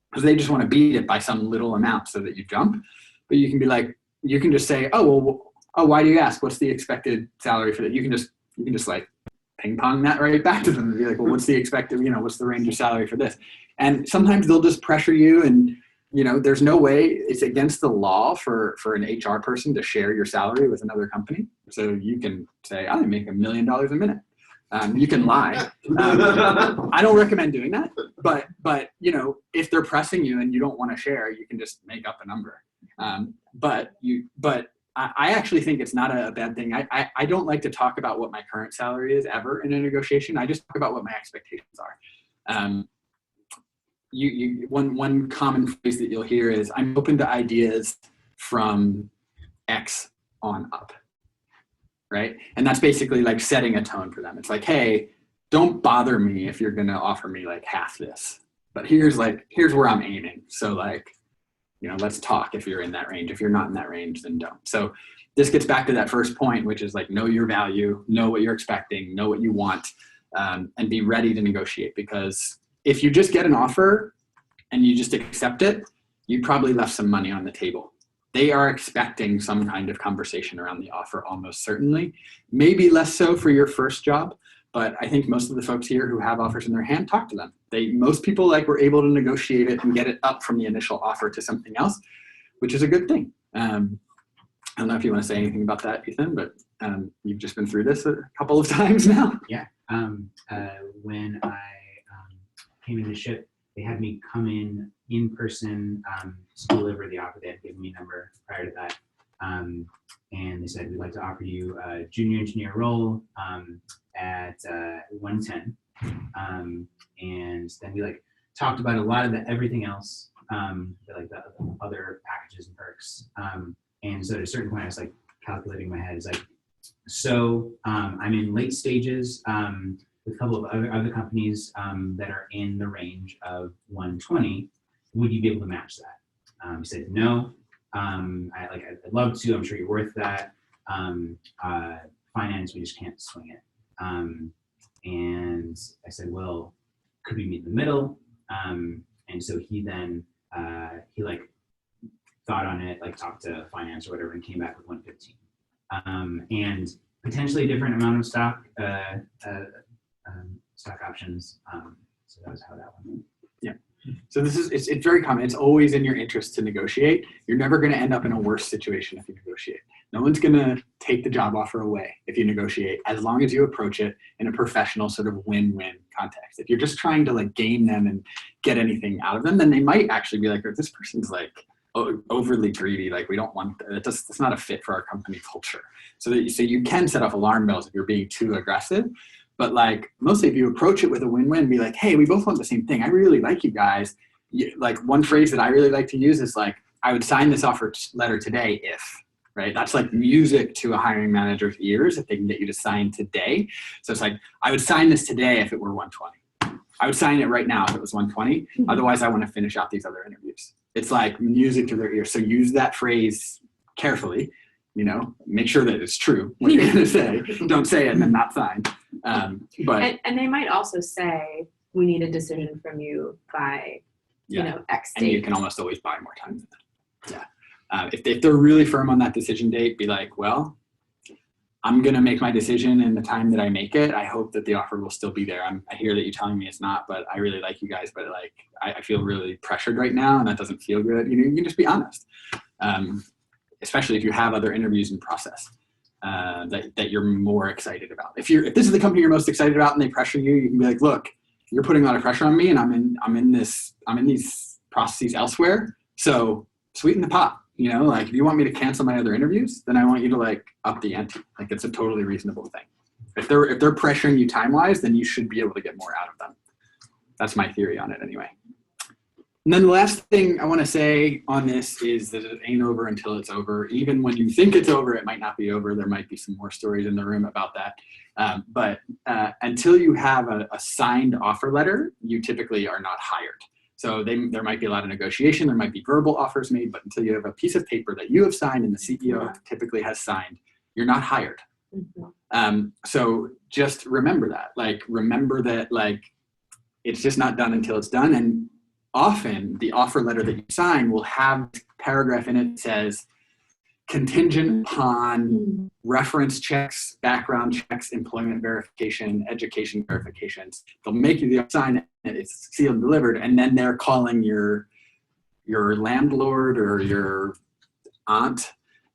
Because they just want to beat it by some little amount so that you jump. But you can be like, you can just say, why do you ask? What's the expected salary for that? You can just like ping pong that right back to them and be like, well, what's the expected, what's the range of salary for this? And sometimes they'll just pressure you and, there's no way, it's against the law for an HR person to share your salary with another company. So you can say, I make $1 million a minute. You can lie. I don't recommend doing that, but if they're pressing you and you don't want to share, you can just make up a number. But I actually think it's not a bad thing. I don't like to talk about what my current salary is ever in a negotiation. I just talk about what my expectations are. One common phrase that you'll hear is, I'm open to ideas from X on up, right? And that's basically like setting a tone for them. It's like, hey, don't bother me if you're going to offer me like half this, but here's where I'm aiming. So like, let's talk if you're in that range. If you're not in that range, then don't. So this gets back to that first point, which is like, know your value, know what you're expecting, know what you want, and be ready to negotiate. Because if you just get an offer and you just accept it, you probably left some money on the table. They are expecting some kind of conversation around the offer, almost certainly. Maybe less so for your first job, but I think most of the folks here who have offers in their hand, talk to them. Most people were able to negotiate it and get it up from the initial offer to something else, which is a good thing. I don't know if you want to say anything about that, Ethan, but you've just been through this a couple of times now. Yeah. When I came into SHIP, they had me come in person to deliver the offer. They had given me a number prior to that. And they said, we'd like to offer you a junior engineer role at 110. And then we talked about a lot of everything else, the other packages and perks. And so at a certain point, I was calculating in my head, so I'm in late stages with a couple of other companies that are in the range of 120. Would you be able to match that? He said, no. I'd love to. I'm sure you're worth that. Finance, we just can't swing it. And I said, well, could we meet in the middle? And so he then, thought on it, talked to finance or whatever, and came back with 115. And potentially a different amount of stock options. So that was how that went. Yeah. So it's very common. It's always in your interest to negotiate. You're never going to end up in a worse situation if you negotiate. No one's going to take the job offer away if you negotiate, as long as you approach it in a professional sort of win-win context. If you're just trying to like game them and get anything out of them, then they might actually be like, oh, this person's like overly greedy. Like we don't want that. That's not a fit for our company culture. So you can set off alarm bells if you're being too aggressive. But like mostly if you approach it with a win-win, be like, hey, we both want the same thing. I really like you guys. Like one phrase that I really like to use is like, I would sign this offer letter today if, right? That's like music to a hiring manager's ears if they can get you to sign today. So it's like, I would sign this today if it were 120. I would sign it right now if it was 120. Otherwise, I want to finish out these other interviews. It's like music to their ears. So use that phrase carefully. You know, make sure that it's true what you're going to say. Don't say it and then not sign. But and they might also say, we need a decision from you by, you know, X date. And you can almost always buy more time than that. Yeah. If they're really firm on that decision date, be like, well, I'm going to make my decision in the time that I make it. I hope that the offer will still be there. I hear that you're telling me it's not, but I really like you guys. But like, I feel really pressured right now and that doesn't feel good. You know, you can just be honest. Especially if you have other interviews in process that you're more excited about. If this is the company you're most excited about and they pressure you, you can be like, look, you're putting a lot of pressure on me and I'm in these processes elsewhere. So sweeten the pot. You know, like if you want me to cancel my other interviews, then I want you to like up the ante. Like it's a totally reasonable thing. If they're pressuring you time-wise, then you should be able to get more out of them. That's my theory on it anyway. And then the last thing I want to say on this is that it ain't over until it's over. Even when you think it's over, it might not be over. There might be some more stories in the room about that. But until you have a signed offer letter, you typically are not hired. So there might be a lot of negotiation. There might be verbal offers made, but until you have a piece of paper that you have signed and the CEO typically has signed, you're not hired. So just remember that. Like, remember that, like, it's just not done until it's done. And often the offer letter that you sign will have a paragraph in it that says, contingent upon reference checks, background checks, employment verification, education verifications. They'll make you sign it, it's sealed and delivered, and then they're calling your landlord or your aunt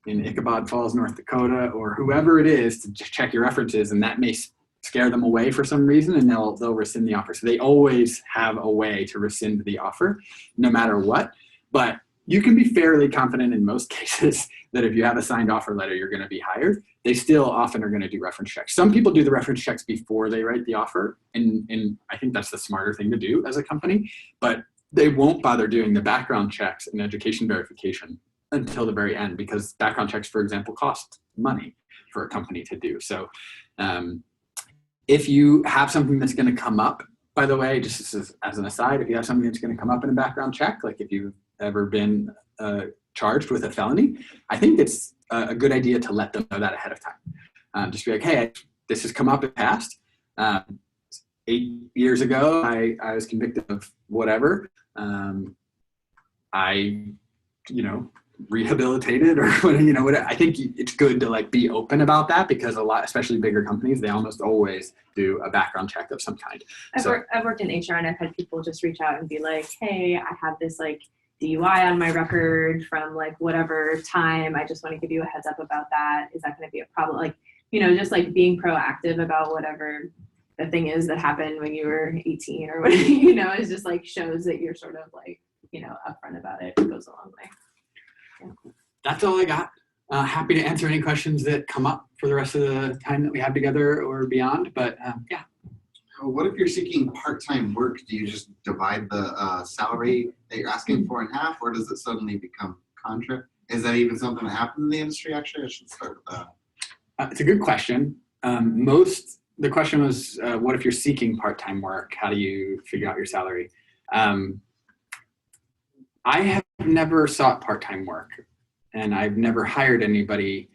in Ichabod Falls, North Dakota, or whoever it is to just check your references, and that may scare them away for some reason, and they'll rescind the offer. So they always have a way to rescind the offer, no matter what. But you can be fairly confident in most cases that if you have a signed offer letter, you're going to be hired. They still often are going to do reference checks. Some people do the reference checks before they write the offer, and I think that's the smarter thing to do as a company. But they won't bother doing the background checks and education verification until the very end, because background checks, for example, cost money for a company to do. So if you have something that's going to come up, by the way, just as an aside, if you have something that's going to come up in a background check, like if you've ever been charged with a felony, I think it's a good idea to let them know that ahead of time. Just be like, hey, this has come up in the past. 8 years ago, I was convicted of whatever. I, rehabilitated or whatever. I think it's good to like be open about that, because a lot, especially bigger companies, they almost always do a background check of some kind. I've worked in HR and I've had people just reach out and be like, hey, I have this like DUI on my record from like whatever time. I just want to give you a heads up about that. Is that going to be a problem? Like, just like being proactive about whatever the thing is that happened when you were 18 or whatever, is just like shows that you're sort of like, upfront about it. It goes a long way. Yeah. That's all I got. Happy to answer any questions that come up for the rest of the time that we have together or beyond. But yeah. What if you're seeking part-time work? Do you just divide the salary that you're asking for in half, or does it suddenly become contract? Is that even something that happens in the industry? Actually, I should start with that. It's a good question. The question was, what if you're seeking part-time work? How do you figure out your salary? I have never sought part-time work, and I've never hired anybody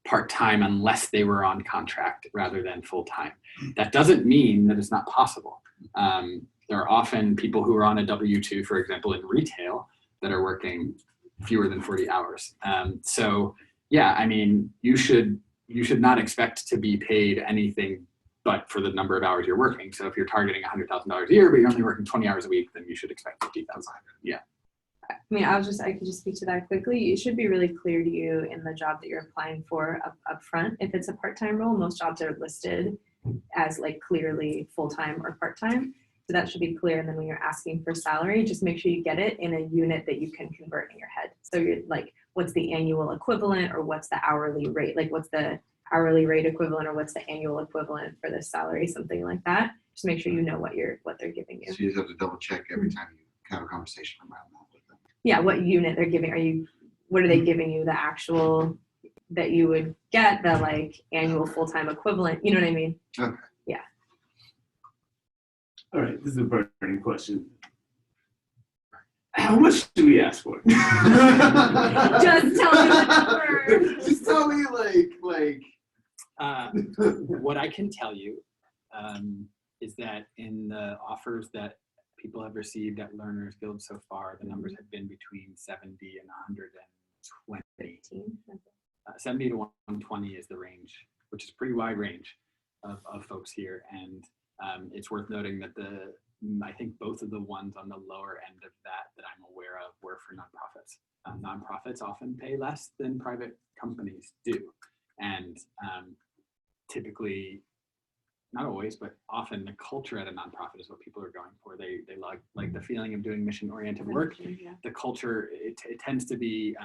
part-time unless they were on contract rather than full-time. That doesn't mean that it's not possible. There are often people who are on a W-2, for example, in retail, that are working fewer than 40 hours. So yeah, I mean, you should not expect to be paid anything but for the number of hours you're working. So if you're targeting $100,000 a year, but you're only working 20 hours a week, then you should expect 50,000. Yeah. I mean, I could just speak to that quickly. It should be really clear to you in the job that you're applying for up front. If it's a part-time role, most jobs are listed as like clearly full-time or part-time. So that should be clear. And then when you're asking for salary, just make sure you get it in a unit that you can convert in your head. So you're like, what's the annual equivalent, or what's the hourly rate? Like, what's the hourly rate equivalent, or what's the annual equivalent for this salary? Something like that. Just make sure you know what they're giving you. So you just have to double check every time you have a conversation around that with them. Yeah, what unit they're giving. What are they giving you? The actual that you would get, the like annual full-time equivalent. You know what I mean? Okay. Yeah. All right, this is a burning question. How much do we ask for? Just tell me the number. Just tell me like. What I can tell you is that in the offers that people have received at Learners Guild so far, the numbers have been between 70 and 120. 70 to 120 is the range, which is a pretty wide range of folks here. And it's worth noting that I think both of the ones on the lower end of that I'm aware of were for nonprofits. Nonprofits often pay less than private companies do. And typically, not always, but often the culture at a nonprofit is what people are going for. They like the feeling of doing mission-oriented work. Yeah. The culture, it tends to be,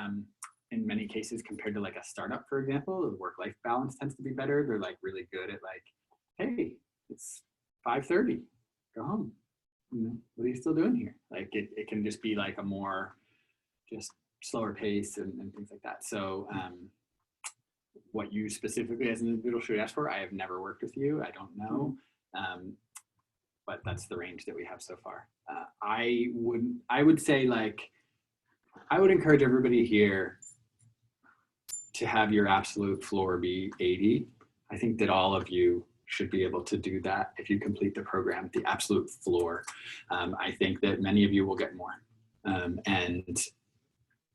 in many cases, compared to like a startup, for example, the work-life balance tends to be better. They're like really good at like, hey, it's 5:30, go home. You know, what are you still doing here? Like it can just be like a more just slower pace and things like that. So what you specifically as an individual should ask for, I have never worked with you. I don't know. But that's the range that we have so far. I would say like, I would encourage everybody here to have your absolute floor be 80. I think that all of you should be able to do that if you complete the program, the absolute floor. I think that many of you will get more. And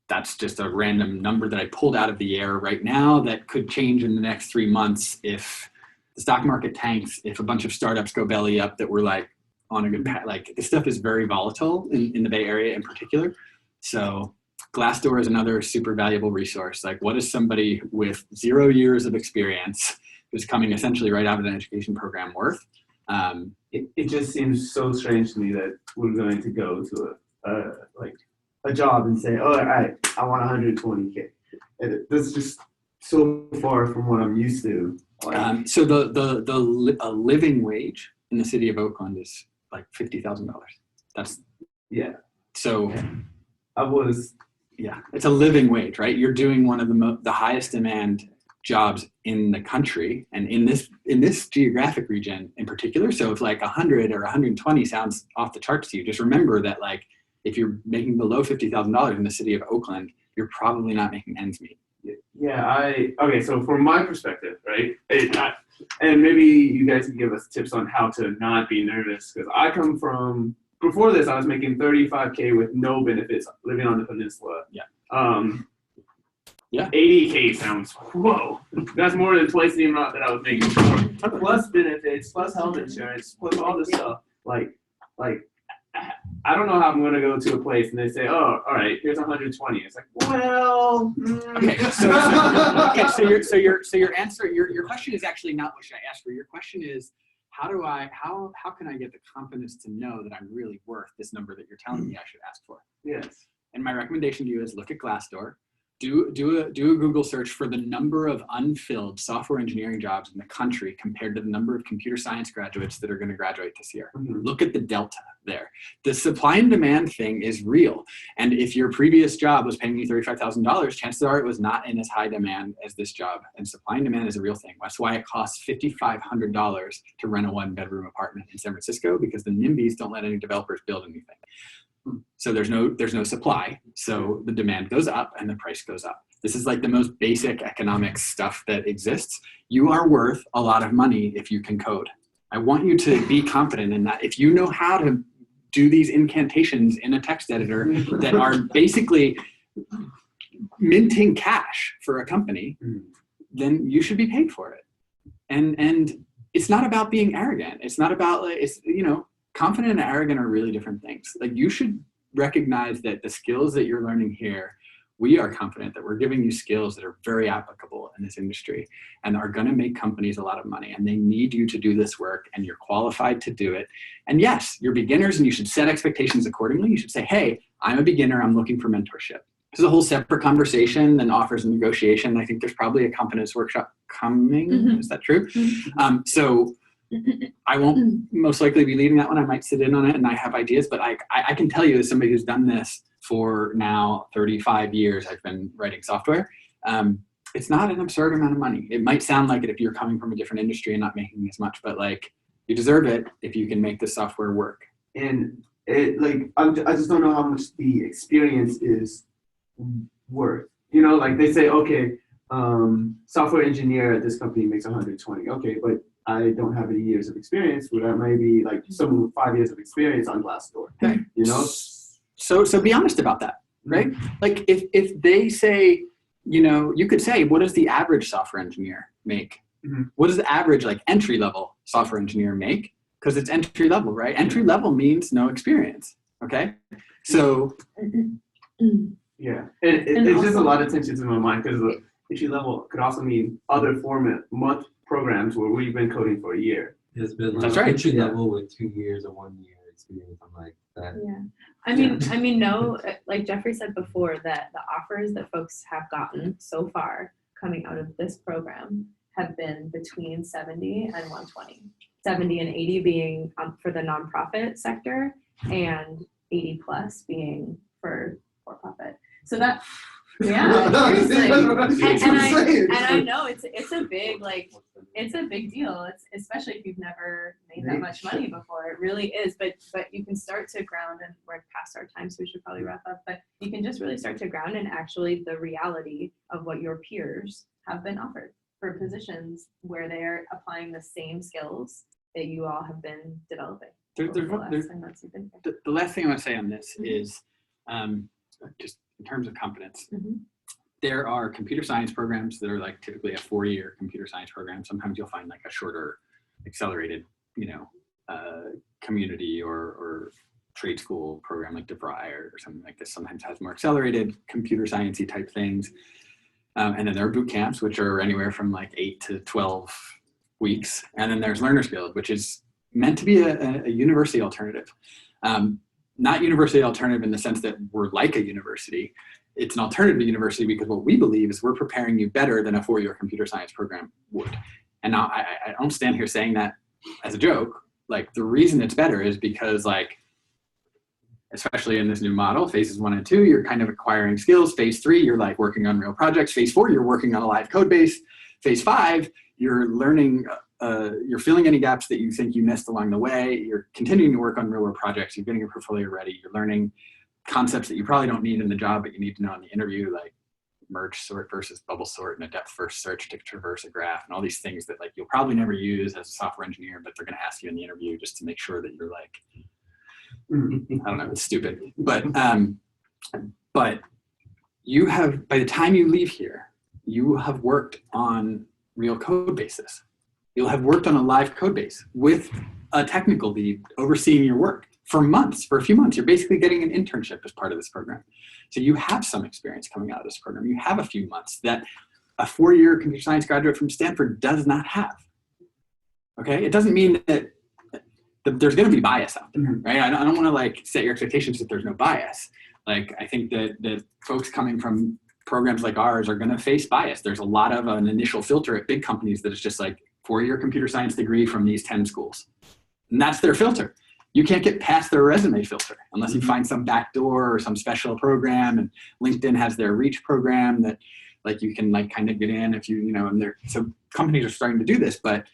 that's just a random number that I pulled out of the air right now that could change in the next 3 months if the stock market tanks, if a bunch of startups go belly up that were like on a good path. Like this stuff is very volatile in the Bay Area in particular. So Glassdoor is another super valuable resource. Like what is somebody with 0 years of experience who's coming essentially right out of an education program worth? It just seems so strange to me that we're going to go to a job and say, oh, all right, I want 120K. And that's just so far from what I'm used to. So a living wage in the city of Oakland is like $50,000. That's So it's a living wage, right? You're doing one of the highest demand jobs in the country, and in this geographic region in particular. So if like 100 or 120 sounds off the charts to you, just remember that like if you're making below $50,000 in the city of Oakland, you're probably not making ends meet. Okay, so from my perspective, right, and maybe you guys can give us tips on how to not be nervous, because I come from, before this, I was making $35K with no benefits living on the peninsula. 80K sounds, whoa, that's more than twice the amount that I was making before. Plus benefits, plus health insurance, plus all this stuff. Like, I don't know how I'm going to go to a place and they say, oh, all right, here's 120. It's like, well. Okay, so your answer, your question is actually not what should I ask for. Your question is, how can I get the confidence to know that I'm really worth this number that you're telling me I should ask for? Yes. And my recommendation to you is look at Glassdoor. Do a Google search for the number of unfilled software engineering jobs in the country compared to the number of computer science graduates that are going to graduate this year. Look at the delta there. The supply and demand thing is real. And if your previous job was paying you $35,000, chances are it was not in as high demand as this job. And supply and demand is a real thing. That's why it costs $5,500 to rent a 1-bedroom apartment in San Francisco, because the NIMBYs don't let any developers build anything. So there's no supply, so the demand goes up and the price goes up. This is like the most basic economic stuff that exists. You are worth a lot of money if you can code. I want you to be confident in that. If you know how to do these incantations in a text editor that are basically minting cash for a company, then you should be paid for it. And it's not about being arrogant. It's not about like, it's, you know, confident and arrogant are really different things. Like you should recognize that the skills that you're learning here, we are confident that we're giving you skills that are very applicable in this industry and are going to make companies a lot of money, and they need you to do this work, and you're qualified to do it. And yes, you're beginners and you should set expectations accordingly. You should say, hey, I'm a beginner, I'm looking for mentorship. This is a whole separate conversation than offers and negotiation. I think there's probably a competence workshop coming. Mhm. Is that true? So I won't most likely be leading that one. I might sit in on it and I have ideas, but I can tell you as somebody who's done this for now 35 years, I've been writing software. It's not an absurd amount of money. It might sound like it if you're coming from a different industry and not making as much, but like you deserve it if you can make the software work. And it like I just don't know how much the experience is worth. You know, like they say, okay, software engineer at this company makes 120. Okay, but I don't have any years of experience. But I may be like someone with 5 years of experience on Glassdoor. Okay. You know. So be honest about that, right? Like if they say, you know, you could say, what does the average software engineer make? Mm-hmm. What does the average like entry level software engineer make? Because it's entry level, right? Entry level means no experience. Okay. So yeah, it's just a lot of tensions in my mind because the entry level could also mean other month programs where we've been coding for a year. It's been like That's right. entry level with 2 years or 1 year experience. I'm like that. Yeah. I mean, no, like Jeffrey said before, that the offers that folks have gotten so far coming out of this program have been between 70 and 120. 70 and 80 being for the nonprofit sector, and 80 plus being for profit. So that, yeah, seriously. And I know it's a big deal. It's especially if you've never made that much money before. It really is. But you can start to ground, and we're past our time, so we should probably wrap up. But you can just really start to ground in actually the reality of what your peers have been offered for positions where they're applying the same skills that you all have been developing. The last thing I want to say on this is just in terms of competence. Mm-hmm. There are computer science programs that are like typically a 4-year computer science program. Sometimes you'll find like a shorter accelerated, you know, community or trade school program like DeVry or something like this. Sometimes has more accelerated computer science-y type things. And then there are boot camps, which are anywhere from like 8 to 12 weeks. And then there's Learner's Guild, which is meant to be a university alternative. Not university alternative in the sense that we're like a university. It's an alternative to university because what we believe is we're preparing you better than a 4-year computer science program would. And now I don't stand here saying that as a joke. Like the reason it's better is because like, especially in this new model, phases 1 and 2, you're kind of acquiring skills. Phase 3, you're like working on real projects. Phase 4, you're working on a live code base. Phase 5, you're learning, you're filling any gaps that you think you missed along the way. You're continuing to work on real world projects. You're getting your portfolio ready. You're learning concepts that you probably don't need in the job, but you need to know in the interview, like merge sort versus bubble sort and a depth first search to traverse a graph and all these things that like you'll probably never use as a software engineer, but they're going to ask you in the interview just to make sure that you're like, I don't know, it's stupid. But you have, by the time you leave here, you have worked on real code bases. You'll have worked on a live code base with a technical lead overseeing your work for months, for a few months. You're basically getting an internship as part of this program. So you have some experience coming out of this program. You have a few months that a 4-year computer science graduate from Stanford does not have. Okay, it doesn't mean that there's going to be bias out there, right? I don't want to like set your expectations that there's no bias. Like I think that folks coming from programs like ours are going to face bias. There's a lot of an initial filter at big companies that is just like 4-year computer science degree from these 10 schools. And that's their filter. You can't get past their resume filter unless you find some back door or some special program. And LinkedIn has their reach program that like you can like kind of get in if you know, and they're, so companies are starting to do this, but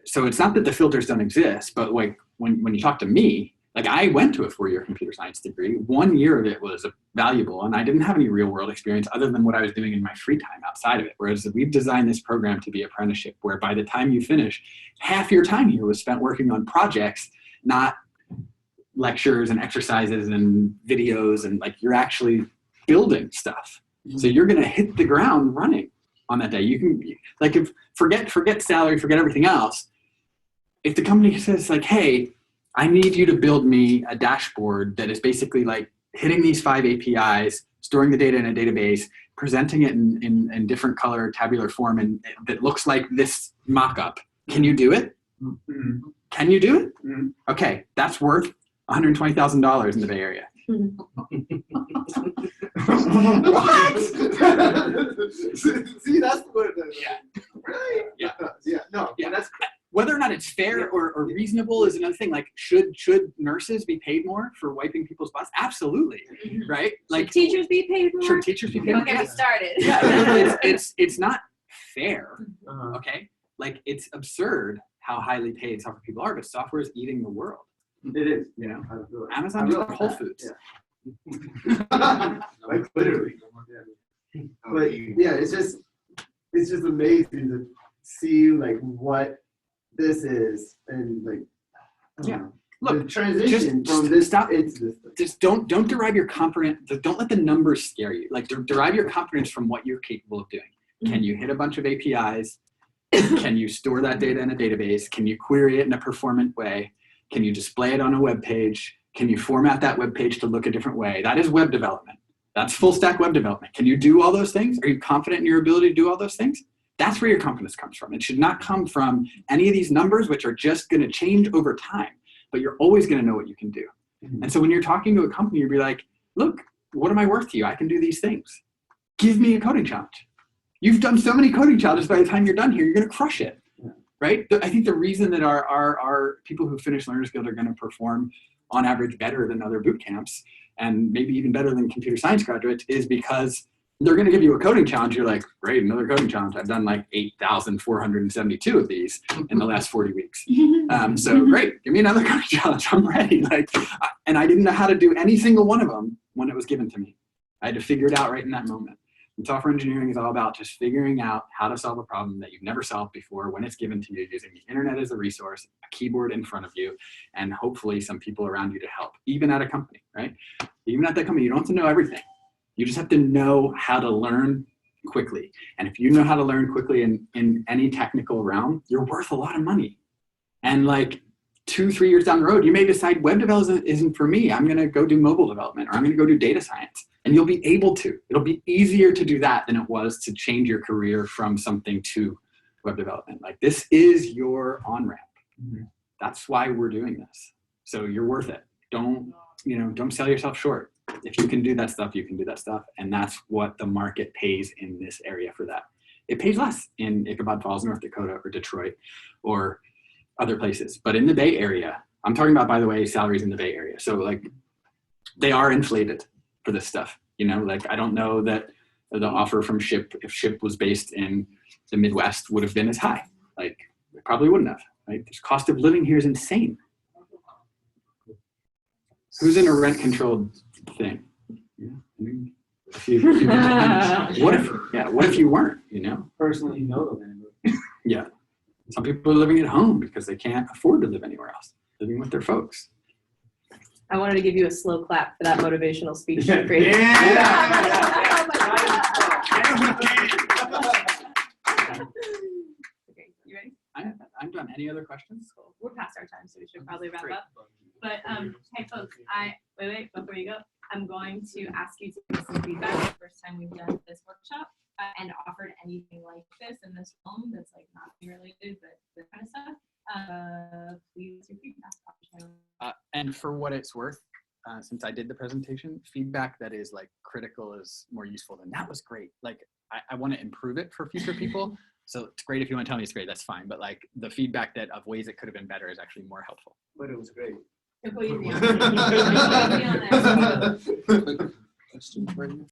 so it's not that the filters don't exist, but like when you talk to me, like I went to a 4-year computer science degree. 1 year of it was valuable, and I didn't have any real world experience other than what I was doing in my free time outside of it. Whereas we've designed this program to be apprenticeship, where by the time you finish, half your time here was spent working on projects, not lectures and exercises and videos, and like you're actually building stuff. So you're going to hit the ground running on that day. You can like if forget salary, forget everything else. if the company says like, hey, I need you to build me a dashboard that is basically like hitting these 5 APIs, storing the data in a database, presenting it in different color tabular form, and that looks like this mock-up. Can you do it? Mm-hmm. Can you do it? Mm-hmm. Okay, that's worth $120,000 in the Bay Area. What? See, that's what. Yeah. Really? Yeah. Yeah. No. Yeah. That's. Whether or not it's fair or reasonable is another thing. Like, should nurses be paid more for wiping people's butts? Absolutely, right? Like, should teachers be paid more? Should teachers be paid Don't more? get me started. Yeah, it's not fair. Uh-huh. Okay, like it's absurd how highly paid software people are, but software is eating the world. It is. You know, I feel it. Amazon, I realize Whole that, Foods. Yeah. Like literally. Yeah. But yeah, it's just amazing to see like what this is and like Yeah. the Look, transition just from this stop. into this. Just don't derive your confidence. Don't let the numbers scare you. Like derive your confidence from what you're capable of doing. Can you hit a bunch of APIs? Can you store that data in a database? Can you query it in a performant way? Can you display it on a web page? Can you format that web page to look a different way? That is web development. That's full stack web development. Can you do all those things? Are you confident in your ability to do all those things? That's where your confidence comes from. It should not come from any of these numbers, which are just going to change over time, but you're always going to know what you can do. And so when you're talking to a company, you'll be like, look, what am I worth to you? I can do these things. Give me a coding challenge. You've done so many coding challenges. By the time you're done here, you're going to crush it, right? I think the reason that our people who finish Learner's Guild are going to perform on average better than other boot camps, and maybe even better than computer science graduates, is because they're going to give you a coding challenge. You're like, great, another coding challenge. I've done like 8,472 of these in the last 40 weeks. So great, give me another coding challenge. I'm ready. Like, and I didn't know how to do any single one of them when it was given to me. I had to figure it out right in that moment. And software engineering is all about just figuring out how to solve a problem that you've never solved before when it's given to you, using the internet as a resource, a keyboard in front of you, and hopefully some people around you to help, even at a company, right? Even at that company, you don't have to know everything. You just have to know how to learn quickly. And if you know how to learn quickly in any technical realm, you're worth a lot of money. And like 2-3 years down the road, you may decide web development isn't for me. I'm going to go do mobile development, or I'm going to go do data science. And you'll be able to. It'll be easier to do that than it was to change your career from something to web development. Like, this is your on-ramp. That's why we're doing this. So you're worth it. Don't sell yourself short. If you can do that stuff, you can do that stuff. And that's what the market pays in this area for that. It pays less in Ichabod Falls, North Dakota, or Detroit, or other places. But in the Bay Area, I'm talking about, by the way, salaries in the Bay Area. So like, they are inflated for this stuff. You know, like, I don't know that the offer from Ship, if Ship was based in the Midwest, would have been as high. Like, it probably wouldn't have, right? The cost of living here is insane. Who's in a rent-controlled thing? Yeah, I mean, what if you weren't, you know? Personally, you know the landlord. Yeah. Some people are living at home because they can't afford to live anywhere else, living with their folks. I wanted to give you a slow clap for that motivational speech. Yeah. Jeffrey. Yeah. Okay, you ready? I'm done. Any other questions? Cool. We're past our time, so we should probably wrap up. But hey, folks, wait, before you go, I'm going to ask you to give us some feedback the first time we've done this workshop and offered anything like this in this film that's like not related, but this kind of stuff. Please your feedback. And for what it's worth, since I did the presentation, feedback that is like critical is more useful than that was great. Like, I want to improve it for future people. So it's great if you want to tell me it's great, that's fine. But like, the feedback that of ways it could have been better is actually more helpful. But it was great. Go easy on that. Questions right now?